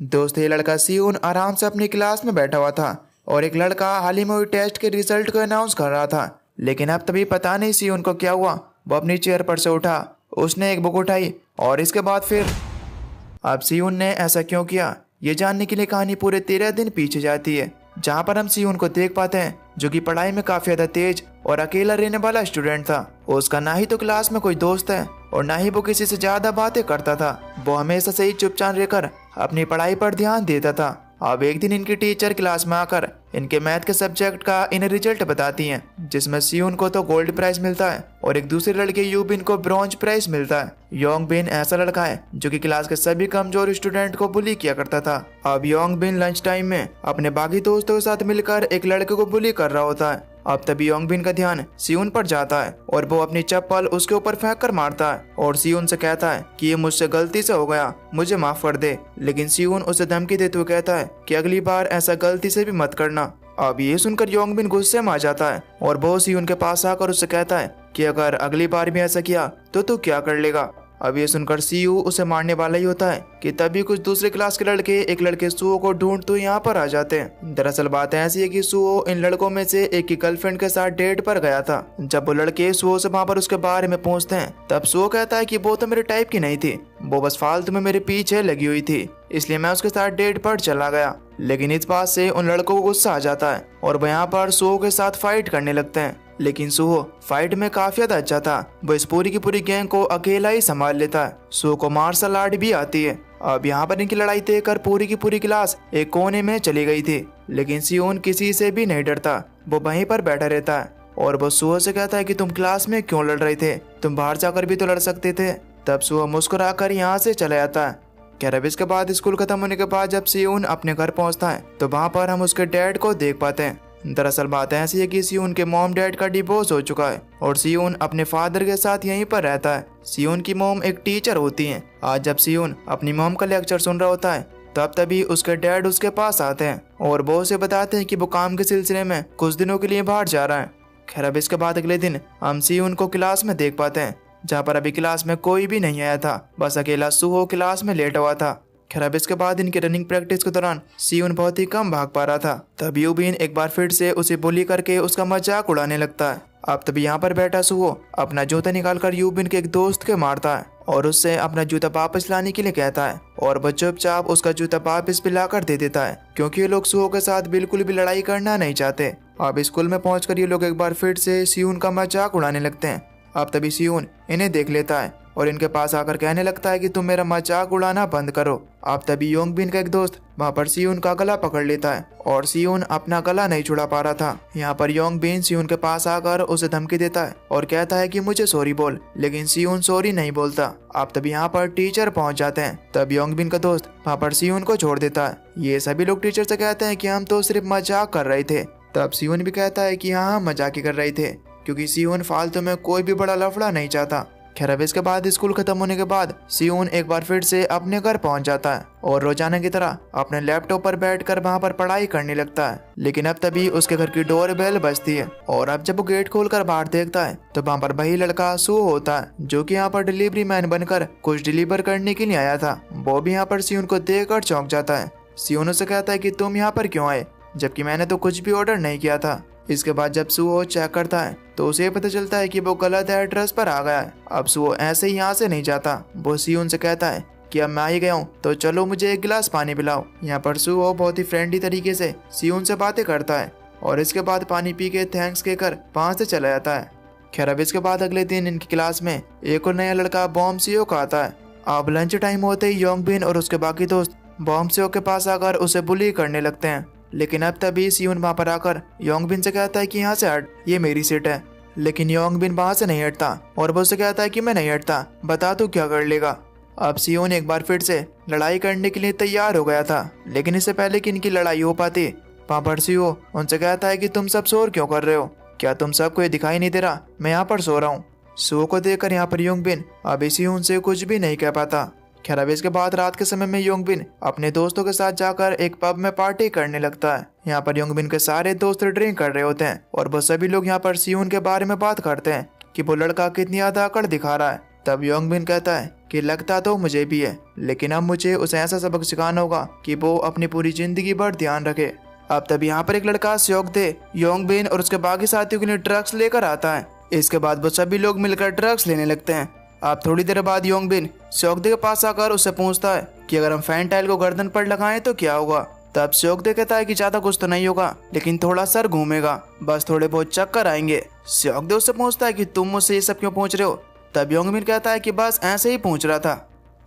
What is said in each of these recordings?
दोस्त ये लड़का सियोन आराम से अपनी क्लास में बैठा हुआ था और एक लड़का हाल ही में हुई टेस्ट के रिजल्ट को अनाउंस कर रहा था। लेकिन अब तभी पता नहीं सियोन को क्या हुआ, वो अपनी चेयर पर से उठा, उसने एक बुक उठाई और इसके बाद फिर अब सियोन ने ऐसा क्यों किया, ये जानने के लिए कहानी पूरे 13 दिन पीछे जाती है, जहाँ पर हम सियोन को देख पाते हैं जो कि पढ़ाई में काफी ज्यादा तेज और अकेला रहने वाला स्टूडेंट था। उसका ना ही तो क्लास में कोई दोस्त है और ना ही वो किसी से ज्यादा बातें करता था। वो हमेशा से ही चुपचाप रहकर अपनी पढ़ाई पर ध्यान देता था। अब एक दिन इनकी टीचर क्लास में आकर इनके मैथ के सब्जेक्ट का इन्हें रिजल्ट बताती हैं, जिसमें सियोन को तो गोल्ड प्राइज मिलता है और एक दूसरे लड़के यूबिन को ब्रॉन्ज प्राइज मिलता है। योंगबिन ऐसा लड़का है जो कि क्लास के सभी कमजोर स्टूडेंट को बुली किया करता था। अब योंगबिन लंच टाइम में अपने बाकी दोस्तों के साथ मिलकर एक लड़के को बुली कर रहा होता है। अब तभी योंगबिन का ध्यान सियोन पर जाता है और वो अपनी चप्पल उसके ऊपर फेंक कर मारता है और सियोन से कहता है कि ये मुझसे गलती से हो गया, मुझे माफ कर दे। लेकिन सियोन उसे धमकी देते हुए कहता है कि अगली बार ऐसा गलती से भी मत करना। अब ये सुनकर योंगबिन गुस्से में आ जाता है और वो सियोन के पास आकर उससे कहता है कि अगर अगली बार भी ऐसा किया तो तू क्या कर लेगा। अब ये सुनकर सीयू उसे मारने वाला ही होता है कि तभी कुछ दूसरे क्लास के लड़के एक लड़के सुओ को ढूंढते यहाँ पर आ जाते हैं। दरअसल बात ऐसी है कि सुओ इन लड़कों में से एक की गर्लफ्रेंड के साथ डेट पर गया था। जब वो लड़के सुओ से वहाँ पर उसके बारे में पूछते हैं तब सुओ कहता है कि वो तो मेरे टाइप की नहीं थी, वो बस फालतू में मेरे पीछे लगी हुई थी, इसलिए मैं उसके साथ डेट पर चला गया। लेकिन इस बात से उन लड़कों को गुस्सा आ जाता है और वो यहाँ पर सुओ के साथ फाइट करने लगते हैं। लेकिन सुहो फाइट में काफी ज्यादा अच्छा था, वो इस पूरी की पूरी गैंग को अकेला ही संभाल लेता है। सुहो को मार्शल आर्ट भी आती है। अब यहाँ पर इनकी लड़ाई देखकर पूरी की पूरी क्लास एक कोने में चली गई थी, लेकिन सियोन किसी से भी नहीं डरता, वो वहीं पर बैठा रहता है और वो सुहो से कहता है कि तुम क्लास में क्यों लड़ रहे थे, तुम बाहर जाकर भी तो लड़ सकते थे। तब सुहो मुस्कुराकर यहाँ से चला जाता है। खैर अब इसके बाद स्कूल खत्म होने के बाद जब सियोन अपने घर पहुंचता है तो वहाँ पर हम उसके डैड को देख पाते हैं। दरअसल बात ऐसी है कि सियोन के मॉम डैड का डिवोर्स हो चुका है और सियोन अपने फादर के साथ यहीं पर रहता है। सियोन की मॉम एक टीचर होती हैं। आज जब सियोन अपनी मॉम का लेक्चर सुन रहा होता है तभी उसके डैड उसके पास आते हैं और वो उसे बताते हैं कि वो काम के सिलसिले में कुछ दिनों के लिए बाहर जा रहा है। खैर अब इसके बाद अगले दिन हम सियोन को क्लास में देख पाते हैं, जहाँ पर अभी क्लास में कोई भी नहीं आया था, बस अकेला सुहो क्लास में लेटा हुआ था। खैर अब इसके बाद इनके रनिंग प्रैक्टिस के दौरान सियोन बहुत ही कम भाग पा रहा था। तब यूबिन एक बार फिर से उसे बुली करके उसका मजाक उड़ाने लगता है। अब तभी यहाँ पर बैठा सुहो अपना जूता निकालकर यूबिन के एक दोस्त के मारता है और उससे अपना जूता वापस लाने के लिए कहता है और वो चुपचाप उसका जूता वापस भी लाकर दे देता है, क्योंकि ये लोग सुहो के साथ बिल्कुल भी लड़ाई करना नहीं चाहते। अब स्कूल में पहुंचकर ये लोग एक बार फिर से सियोन का मजाक उड़ाने लगते हैं। अब तभी सियोन इन्हें देख लेता है और इनके पास आकर कहने लगता है कि तुम मेरा मजाक उड़ाना बंद करो। अब तभी योंगबिन का एक दोस्त वहाँ पर सियोन का गला पकड़ लेता है और सियोन अपना गला नहीं छुड़ा पा रहा था। यहाँ पर योंगबिन सियोन के पास आकर उसे धमकी देता है और कहता है कि मुझे सॉरी बोल, लेकिन सियोन सॉरी नहीं बोलता। अब तभी यहाँ पर टीचर पहुँच जाते हैं। तब योंगबिन का दोस्त वहाँ पर सियोन को छोड़ देता है। ये सभी लोग टीचर से कहते हैं कि हम तो सिर्फ मजाक कर रहे थे। तब सियोन भी कहता है कि हाँ मजाक ही कर रहे थे, क्योंकि सियोन फालतू में कोई भी बड़ा लफड़ा नहीं चाहता। खैर अब इसके बाद स्कूल खत्म होने के बाद सियोन एक बार फिर से अपने घर पहुंच जाता है और रोजाना की तरह अपने लैपटॉप पर बैठकर वहां पर पढ़ाई करने लगता है। लेकिन अब तभी उसके घर की डोर बेल बजती है और अब जब वो गेट खोलकर बाहर देखता है तो वहां पर वही लड़का सुहो होता है, जो कि यहाँ पर डिलीवरी मैन बनकर कुछ डिलीवर करने के लिए आया था। वो भी यहाँ पर सियोन को देखकर चौंक जाता है। सियोन उसे कहता है कि तुम यहाँ पर क्यों आए, जबकि मैंने तो कुछ भी ऑर्डर नहीं किया था। इसके बाद जब सुहो चेक करता है तो उसे पता चलता है कि वो गलत एड्रेस पर आ गया है। अब सुहो ऐसे ही यहाँ से नहीं जाता, वो सियोन से कहता है कि अब मैं ही गया हूँ तो चलो मुझे एक गिलास पानी पिलाओ। यहाँ पर सुहो बहुत ही फ्रेंडली तरीके से सियोन से बातें करता है और इसके बाद पानी पी के थैंक्स कहकर वहाँ से चला जाता है। खैर अब इसके बाद अगले दिन इनकी क्लास में एक और नया लड़का बॉम्ब सियो का आता है। अब लंच टाइम होते ही योंगबिन और उसके बाकी दोस्त बॉम्ब सियो के पास आकर उसे बुली करने लगते हैं। लेकिन अब तभी सियोन वहाँ पर आकर योंगबिन से कहता है कि यहाँ से हट, ये मेरी सीट है। लेकिन योंगबिन वहाँ से नहीं हटता और वो उसे कहता है कि मैं नहीं हटता, बता तू क्या कर लेगा। अब सियोन एक बार फिर से लड़ाई करने के लिए तैयार हो गया था, लेकिन इससे पहले कि इनकी लड़ाई हो पाती वहाँ पर सियो उनसे कहता है कि तुम सब शोर क्यों कर रहे हो, क्या तुम सबको ये दिखाई नहीं दे रहा मैं यहाँ पर सो रहा हूँ। सुहो को देखकर यहाँ पर योंगबिन अब सियोन से कुछ भी नहीं कह पाता। खैर अब इसके बाद रात के समय में योंगबिन अपने दोस्तों के साथ जाकर एक पब में पार्टी करने लगता है। यहाँ पर योंगबिन के सारे दोस्त ड्रिंक कर रहे होते हैं और वो सभी लोग यहाँ पर सियोन के बारे में बात करते हैं कि वो लड़का कितनी ज्यादा अकड़ दिखा रहा है। तब योंगबिन कहता है कि लगता तो मुझे भी है, लेकिन अब मुझे उसे ऐसा सबक सिखाना होगा कि वो अपनी पूरी जिंदगी भर ध्यान रखे। अब तब यहाँ पर एक लड़का सेओकदे, योंगबिन और उसके बाकी साथियों के लिए ड्रग्स लेकर आता है। इसके बाद वो सभी लोग मिलकर ड्रग्स लेने लगते हैं। अब थोड़ी देर बाद योंगबिन सेओकदे के पास आकर उससे पूछता है कि अगर हम फेंटाइल को गर्दन पर लगाएं तो क्या होगा। तब सेओकदे कहता है कि ज्यादा कुछ तो नहीं होगा, लेकिन थोड़ा सर घूमेगा, बस थोड़े बहुत चक्कर आएंगे। सेओकदे उससे पूछता है कि तुम मुझसे ये सब क्यों पूछ रहे हो। तब योंगबिन कहता है कि बस ऐसे ही पूछ रहा था।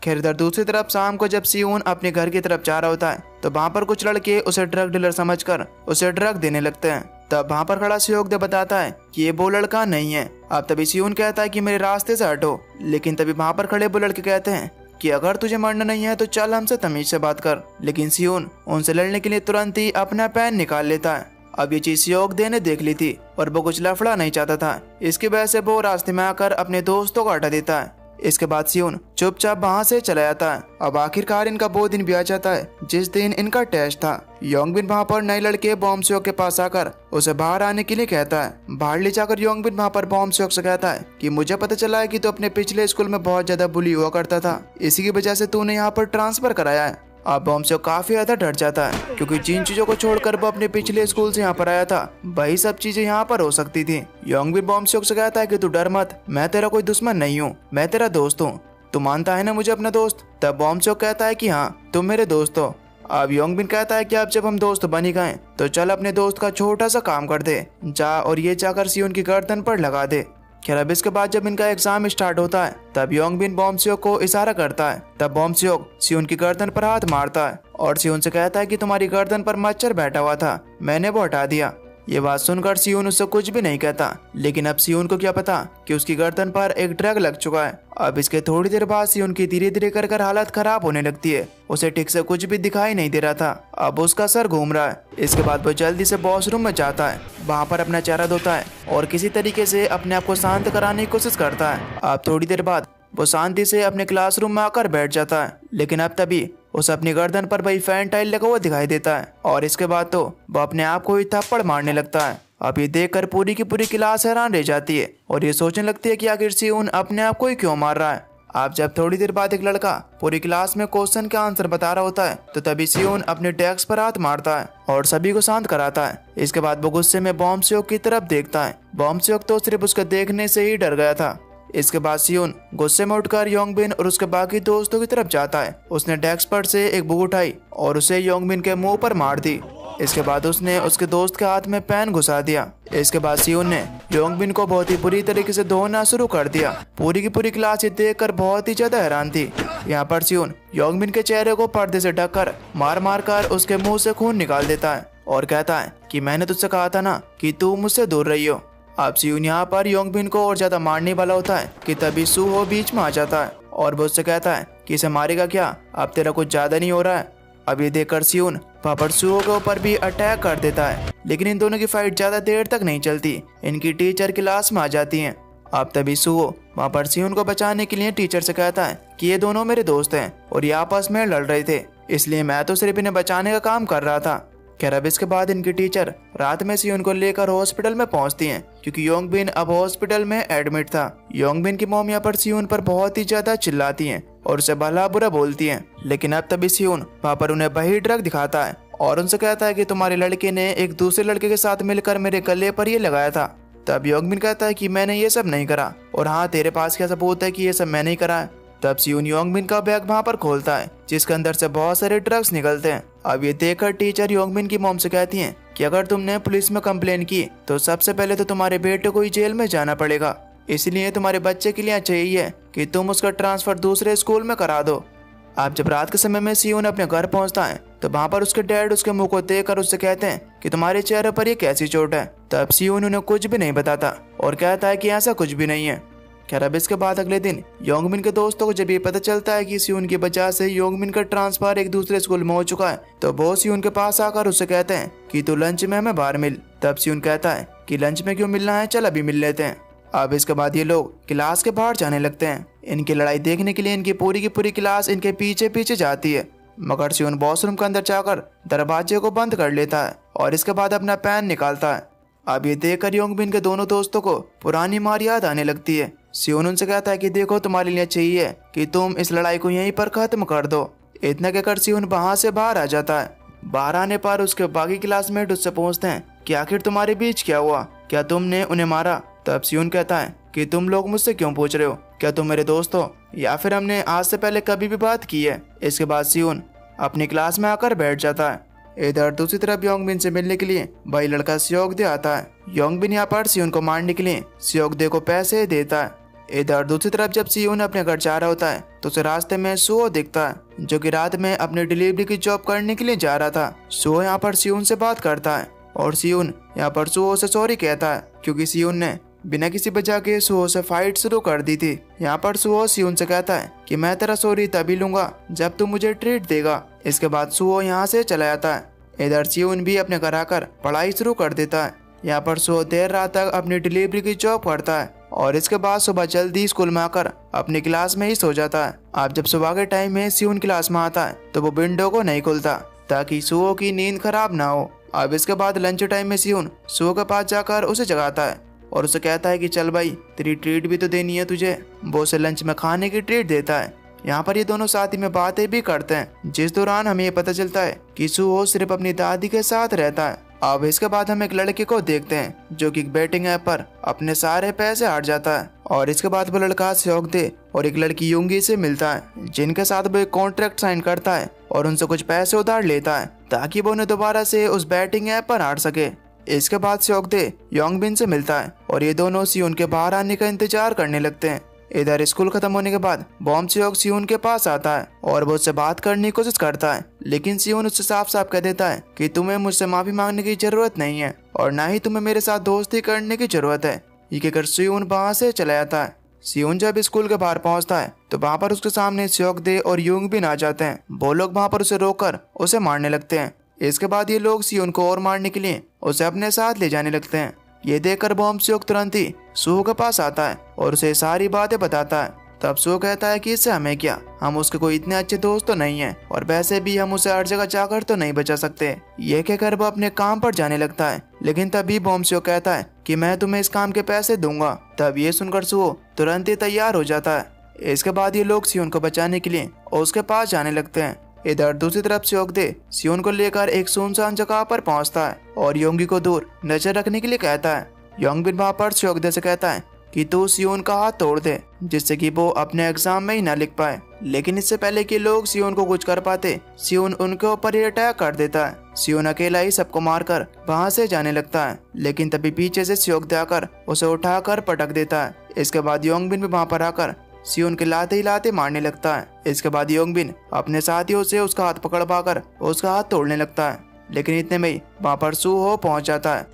खैर इधर दूसरी तरफ शाम को जब सियोन अपने घर की तरफ जा रहा होता है तो वहाँ पर कुछ लड़के उसे ड्रग डीलर समझकर उसे ड्रग देने लगते हैं। तब वहाँ पर खड़ा सेओकदे बताता है कि ये वो लड़का नहीं है। अब तभी सियोन कहता है कि मेरे रास्ते से हटो, लेकिन तभी वहाँ पर खड़े वो लड़के कहते हैं कि अगर तुझे मरना नहीं है तो चल हमसे तमीज से बात कर। लेकिन सियोन उनसे लड़ने के लिए तुरंत ही अपना पेन निकाल लेता है। अब ये चीज सेओकदे ने देख ली थी और वो कुछ लफड़ा नहीं चाहता था, इसकी वजह से वो रास्ते में आकर अपने दोस्तों को हटा देता है। इसके बाद सियोन चुपचाप वहाँ से चला जाता है। अब आखिरकार इनका वो दिन भी आ जाता है जिस दिन इनका टेस्ट था। योंगबिन वहाँ पर नए लड़के बॉम्ब सेओक के पास आकर उसे बाहर आने के लिए कहता है। बाहर ले जाकर योंगबिन वहाँ पर बॉम्ब सेओक से कहता है कि मुझे पता चला है कि तू अपने पिछले स्कूल में बहुत ज्यादा बुली हुआ करता था, इसी की वजह से तूने यहाँ पर ट्रांसफर कराया है। अब बॉम्ब सेओक काफी ज्यादा डर जाता है, क्योंकि जिन चीजों को छोड़कर वो अपने पिछले स्कूल से यहाँ पर आया था वही सब चीजें यहाँ पर हो सकती थी। योंगबिन बॉम्ब सेओक से कहता है कि तू डर मत, मैं तेरा कोई दुश्मन नहीं हूँ, मैं तेरा दोस्त हूँ, तू मानता है ना मुझे अपना दोस्त। तब बॉम्ब सेओक कहता है कि हाँ तुम मेरे दोस्त हो। अब योंगबिन कहता है कि अब जब हम दोस्त बन ही गए तो चल अपने दोस्त का छोटा सा काम कर दे, जा और ये जाकर सियोन की गर्दन पर लगा दे। खैर अब इसके बाद जब इनका एग्जाम स्टार्ट होता है तब योंगबिन बॉम्ब सेओक को इशारा करता है। तब बॉम्ब सेओक सियोन की गर्दन पर हाथ मारता है और सियोन से कहता है कि तुम्हारी गर्दन पर मच्छर बैठा हुआ था, मैंने वो हटा दिया। ये बात सुनकर सियोन उससे कुछ भी नहीं कहता, लेकिन अब सियोन को क्या पता कि उसकी गर्दन पर एक ड्रग लग चुका है। अब इसके थोड़ी देर बाद सियोन की धीरे धीरे कर हालत खराब होने लगती है, उसे ठीक से कुछ भी दिखाई नहीं दे रहा था, अब उसका सर घूम रहा है। इसके बाद वो जल्दी से वॉशरूम में जाता है, वहाँ पर अपना चेहरा धोता है और किसी तरीके से अपने आप को शांत कराने की कोशिश करता है। अब थोड़ी देर बाद वो शांति से अपने क्लासरूम में आकर बैठ जाता है, लेकिन अब तभी उसे अपनी गर्दन पर वही फेंटाइल लगा हुआ दिखाई देता है और इसके बाद तो वो अपने आप को ही थप्पड़ मारने लगता है। अब ये देखकर पूरी की पूरी क्लास हैरान रह जाती है और ये सोचने लगती है कि आखिर सियोन अपने आप को ही क्यों मार रहा है। अब जब थोड़ी देर बाद एक लड़का पूरी क्लास में क्वेश्चन का आंसर बता रहा होता है तो तभी सियोन अपने डेस्क पर हाथ मारता है और सभी को शांत कराता है। इसके बाद वो गुस्से में बॉम्ब सेओक की तरफ देखता है। बॉम्ब सेओक तो सिर्फ उसके देखने से ही डर गया था। इसके बाद सियोन गुस्से में उठकर योंगबिन और उसके बाकी दोस्तों की तरफ जाता है। उसने डेस्क पर से एक बुक उठाई और उसे योंगबिन के मुंह पर मार दी। इसके बाद उसने उसके दोस्त के हाथ में पेन घुसा दिया। इसके बाद सियोन ने योंगबिन को बहुत ही बुरी तरीके से धोना शुरू कर दिया। पूरी की पूरी क्लास ये देखकर बहुत ही ज्यादा हैरान थी। यहाँ पर सियोन योंगबिन के चेहरे को पर्दे से ढककर मार मार कर उसके मुंह से खून निकाल देता है और कहता है कि मैंने तुझसे कहा था ना कि तू मुझसे दूर रही हो। अब सियोन यहाँ पर योंगबिन को और ज्यादा मारने वाला होता है कि तभी सूहो बीच में आ जाता है और वो उससे कहता है कि इसे मारेगा क्या, अब तेरा कुछ ज्यादा नहीं हो रहा है। अब ये देखकर सियोन पापड़ सूहो के ऊपर भी अटैक कर देता है, लेकिन इन दोनों की फाइट ज्यादा देर तक नहीं चलती। इनकी टीचर क्लास में आ जाती है। अब तभी सूहो वहाँ पर सियोन को बचाने के लिए टीचर से कहता है कि ये दोनों मेरे दोस्त हैं और ये आपस में लड़ रहे थे, इसलिए मैं तो सिर्फ इन्हें बचाने का काम कर रहा था। खैर अब इसके बाद इनकी टीचर रात में सियोन को लेकर हॉस्पिटल में पहुंचती हैं, क्योंकि योंगबिन अब हॉस्पिटल में एडमिट था। योंगबिन की मॉम यहाँ पर सियोन पर बहुत ही ज्यादा चिल्लाती हैं और उसे भला बुरा बोलती हैं, लेकिन अब तभी सियोन वहाँ पर उन्हें वही ड्रग दिखाता है और उनसे कहता है कि तुम्हारे लड़के ने एक दूसरे लड़के के साथ मिलकर मेरे गले पर ये लगाया था। तब योंगबिन कहता है कि मैंने ये सब नहीं करा, और हाँ तेरे पास क्या सबूत है कि ये सब मैंने ही करा है। तब सियोन योंगबिन का बैग वहाँ पर खोलता है जिसके अंदर से बहुत सारे ड्रग्स निकलते हैं। अब ये देखकर टीचर योंगबिन की मॉम से कहती हैं कि अगर तुमने पुलिस में कंप्लेन की तो सबसे पहले तो तुम्हारे बेटे को ही जेल में जाना पड़ेगा, इसलिए तुम्हारे बच्चे के लिए चाहिए कि तुम उसका ट्रांसफर दूसरे स्कूल में करा दो। अब जब रात के समय में सियोन अपने घर पहुंचता है तो वहाँ पर उसके डैड उसके मुंह को देखकर उससे कहते हैं कि तुम्हारे चेहरे पर ये कैसी चोट है। तब सियोन उन्हें कुछ भी नहीं बताता और कहता है कि ऐसा कुछ भी नहीं है। खैर अब इसके बाद अगले दिन योंगबिन के दोस्तों को जब ये पता चलता है कि सियोन की वजह से योंगबिन का ट्रांसफर एक दूसरे स्कूल में हो चुका है तो वो सियोन के पास आकर उससे कहते हैं कि तू लंच में हमें बाहर मिल। तब सियोन कहता है कि लंच में क्यों मिलना है, चल अभी मिल लेते हैं। अब इसके बाद ये लोग क्लास के बाहर जाने लगते हैं। इनकी लड़ाई देखने के लिए इनकी पूरी की पूरी क्लास इनके पीछे पीछे जाती है, मगर सियोन वॉशरूम के अंदर जाकर दरवाजे को बंद कर लेता है और इसके बाद अपना पेन निकालता है। अब ये देखकर योंगबिन के दोनों दोस्तों को पुरानी मार याद आने लगती है। सियोन उनसे कहता है कि देखो तुम्हारे लिए चाहिए कि तुम इस लड़ाई को यहीं पर खत्म कर दो। इतना कहकर सियोन वहां से बाहर आ जाता है। बाहर आने पर उसके बाकी क्लासमेट उससे पूछते हैं कि आखिर तुम्हारे बीच क्या हुआ, क्या तुमने उन्हें मारा। तब सियोन कहता है कि तुम लोग मुझसे क्यों पूछ रहे हो, क्या तुम मेरे दोस्त हो या फिर हमने आज से पहले कभी भी बात की है। इसके बाद सियोन अपनी क्लास में आकर बैठ जाता है। इधर दूसरी तरफ योंगबिन से मिलने के लिए भाई लड़का सियोगदे आता है। योंगबिन यहाँ पर सियोन को मारने के लिए सियोगदे को पैसे देता है। इधर दूसरी तरफ जब सियोन अपने घर जा रहा होता है तो उसे रास्ते में सुओ दिखता है, जो कि रात में अपनी डिलीवरी की जॉब करने के लिए जा रहा था। सुओ यहाँ पर सियोन से बात करता है और सियोन यहाँ पर सुओ से सॉरी कहता है, क्योंकि सियोन ने बिना किसी वजह के सुओ से फाइट शुरू कर दी थी। यहाँ पर सुओ सियोन से कहता है कि मैं तेरा सॉरी तभी लूंगा जब तू मुझे ट्रीट देगा। इसके बाद सुओ यहाँ से चला जाता है। इधर सियोन भी अपने घर आकर पढ़ाई शुरू कर देता है। यहाँ पर सुओ देर रात तक अपनी डिलीवरी की जॉब करता है और इसके बाद सुबह जल्दी स्कूल में आकर अपनी क्लास में ही सो जाता है। अब जब सुबह के टाइम में सियोन क्लास में आता है तो वो विंडो को नहीं खोलता ताकि सुओ की नींद खराब ना हो। अब इसके बाद लंच टाइम में सियोन सुओ के पास जाकर उसे जगाता है और उसे कहता है कि चल भाई तेरी ट्रीट भी तो देनी है तुझे। वो उसे लंच में खाने की ट्रीट देता है। यहाँ पर ये दोनों साथ ही में बातें भी करते हैं, जिस दौरान हमें ये पता चलता है कि सुओ सिर्फ अपनी दादी के साथ रहता है। अब इसके बाद हम एक लड़के को देखते हैं जो कि बेटिंग ऐप पर अपने सारे पैसे हार जाता है और इसके बाद वो लड़का सियोगदे और एक लड़की युंगी से मिलता है, जिनके साथ वो एक कॉन्ट्रैक्ट साइन करता है और उनसे कुछ पैसे उधार लेता है ताकि वो उन्हें दोबारा से उस बैटिंग ऐप पर हार सके। इसके बाद सियोगदे योंगबिन से मिलता है और ये दोनों सियोन के बाहर आने का इंतजार करने लगते हैं। इधर स्कूल खत्म होने के बाद बॉम सियोग सियोन के पास आता है और वो उससे बात करने की कोशिश करता है, लेकिन सियोन उससे साफ साफ कह देता है कि तुम्हें मुझसे माफी मांगने की जरूरत नहीं है और ना ही तुम्हें मेरे साथ दोस्ती करने की जरूरत है। ये कहकर सियोन वहाँ से चला जाता है। सियोन जब स्कूल के बाहर पहुंचता है तो वहाँ पर उसके सामने सियोगदे और योंगबिन आ जाते हैं। वो लोग वहाँ पर उसे रोककर उसे मारने लगते हैं। इसके बाद ये लोग सियोन को और मारने के लिए उसे अपने साथ ले जाने लगते हैं। ये देखकर बॉम सियोग तुरंत ही सुओ के पास आता है और उसे सारी बातें बताता है। तब सुओ कहता है कि इससे हमें क्या, हम उसके कोई इतने अच्छे दोस्त तो नहीं हैं और वैसे भी हम उसे हर जगह जाकर तो नहीं बचा सकते। ये कहकर वो अपने काम पर जाने लगता है, लेकिन तभी बॉम सियोग कहता है कि मैं तुम्हें इस काम के पैसे दूंगा। तब ये सुनकर सुओ तुरंत ही तैयार हो जाता है। इसके बाद ये लोग सियोन को बचाने के लिए उसके पास जाने लगते हैं। इधर दूसरी तरफ सियोगदे सियोन को लेकर एक सुनसान जगह पर पहुंचता है और योंगी को दूर नजर रखने के लिए कहता है। योंगबिन वहाँ पर सियोगदे से कहता है कि तू सियोन का हाथ तोड़ दे जिससे कि वो अपने एग्जाम में ही ना लिख पाए, लेकिन इससे पहले कि लोग सियोन को कुछ कर पाते सियोन उनके ऊपर ही अटैक कर देता है। सियोन अकेला ही सबको मारकर वहाँ से जाने लगता है, लेकिन तभी पीछे से सियोगदे आकर उसे उठाकर पटक देता है। इसके बाद योंगबिन भी वहाँ पर आकर सियोन के लाते ही लाते मारने लगता है। इसके बाद योंगबिन अपने साथियों से उसका हाथ पकड़ पाकर उसका हाथ तोड़ने लगता है, लेकिन इतने में ही वहाँ पर सुहो पहुँच जाता है।